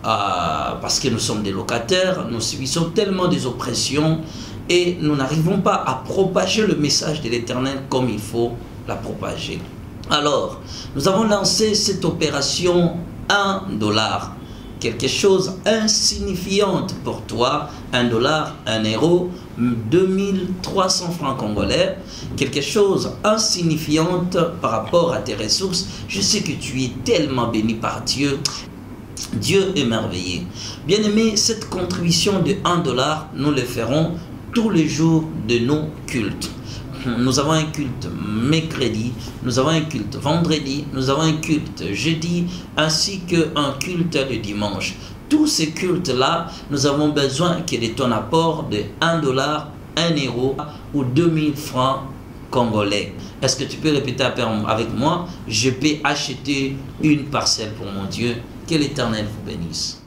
parce que nous sommes des locataires, nous subissons tellement des oppressions et nous n'arrivons pas à propager le message de l'Éternel comme il faut la propager. Alors, nous avons lancé cette opération $1. Quelque chose insignifiante pour toi, $1, 1 euro, 2300 francs congolais, quelque chose insignifiante par rapport à tes ressources. Je sais que tu es tellement béni par Dieu. Dieu est merveilleux. Bien-aimé, cette contribution de $1, nous le ferons tous les jours de nos cultes. Nous avons un culte mercredi, nous avons un culte vendredi, nous avons un culte jeudi, ainsi qu'un culte le dimanche. Tous ces cultes-là, nous avons besoin que de ton apport de $1, 1 euro ou 2000 francs congolais. Est-ce que tu peux répéter avec moi? Je peux acheter une parcelle pour mon Dieu. Que l'Éternel vous bénisse.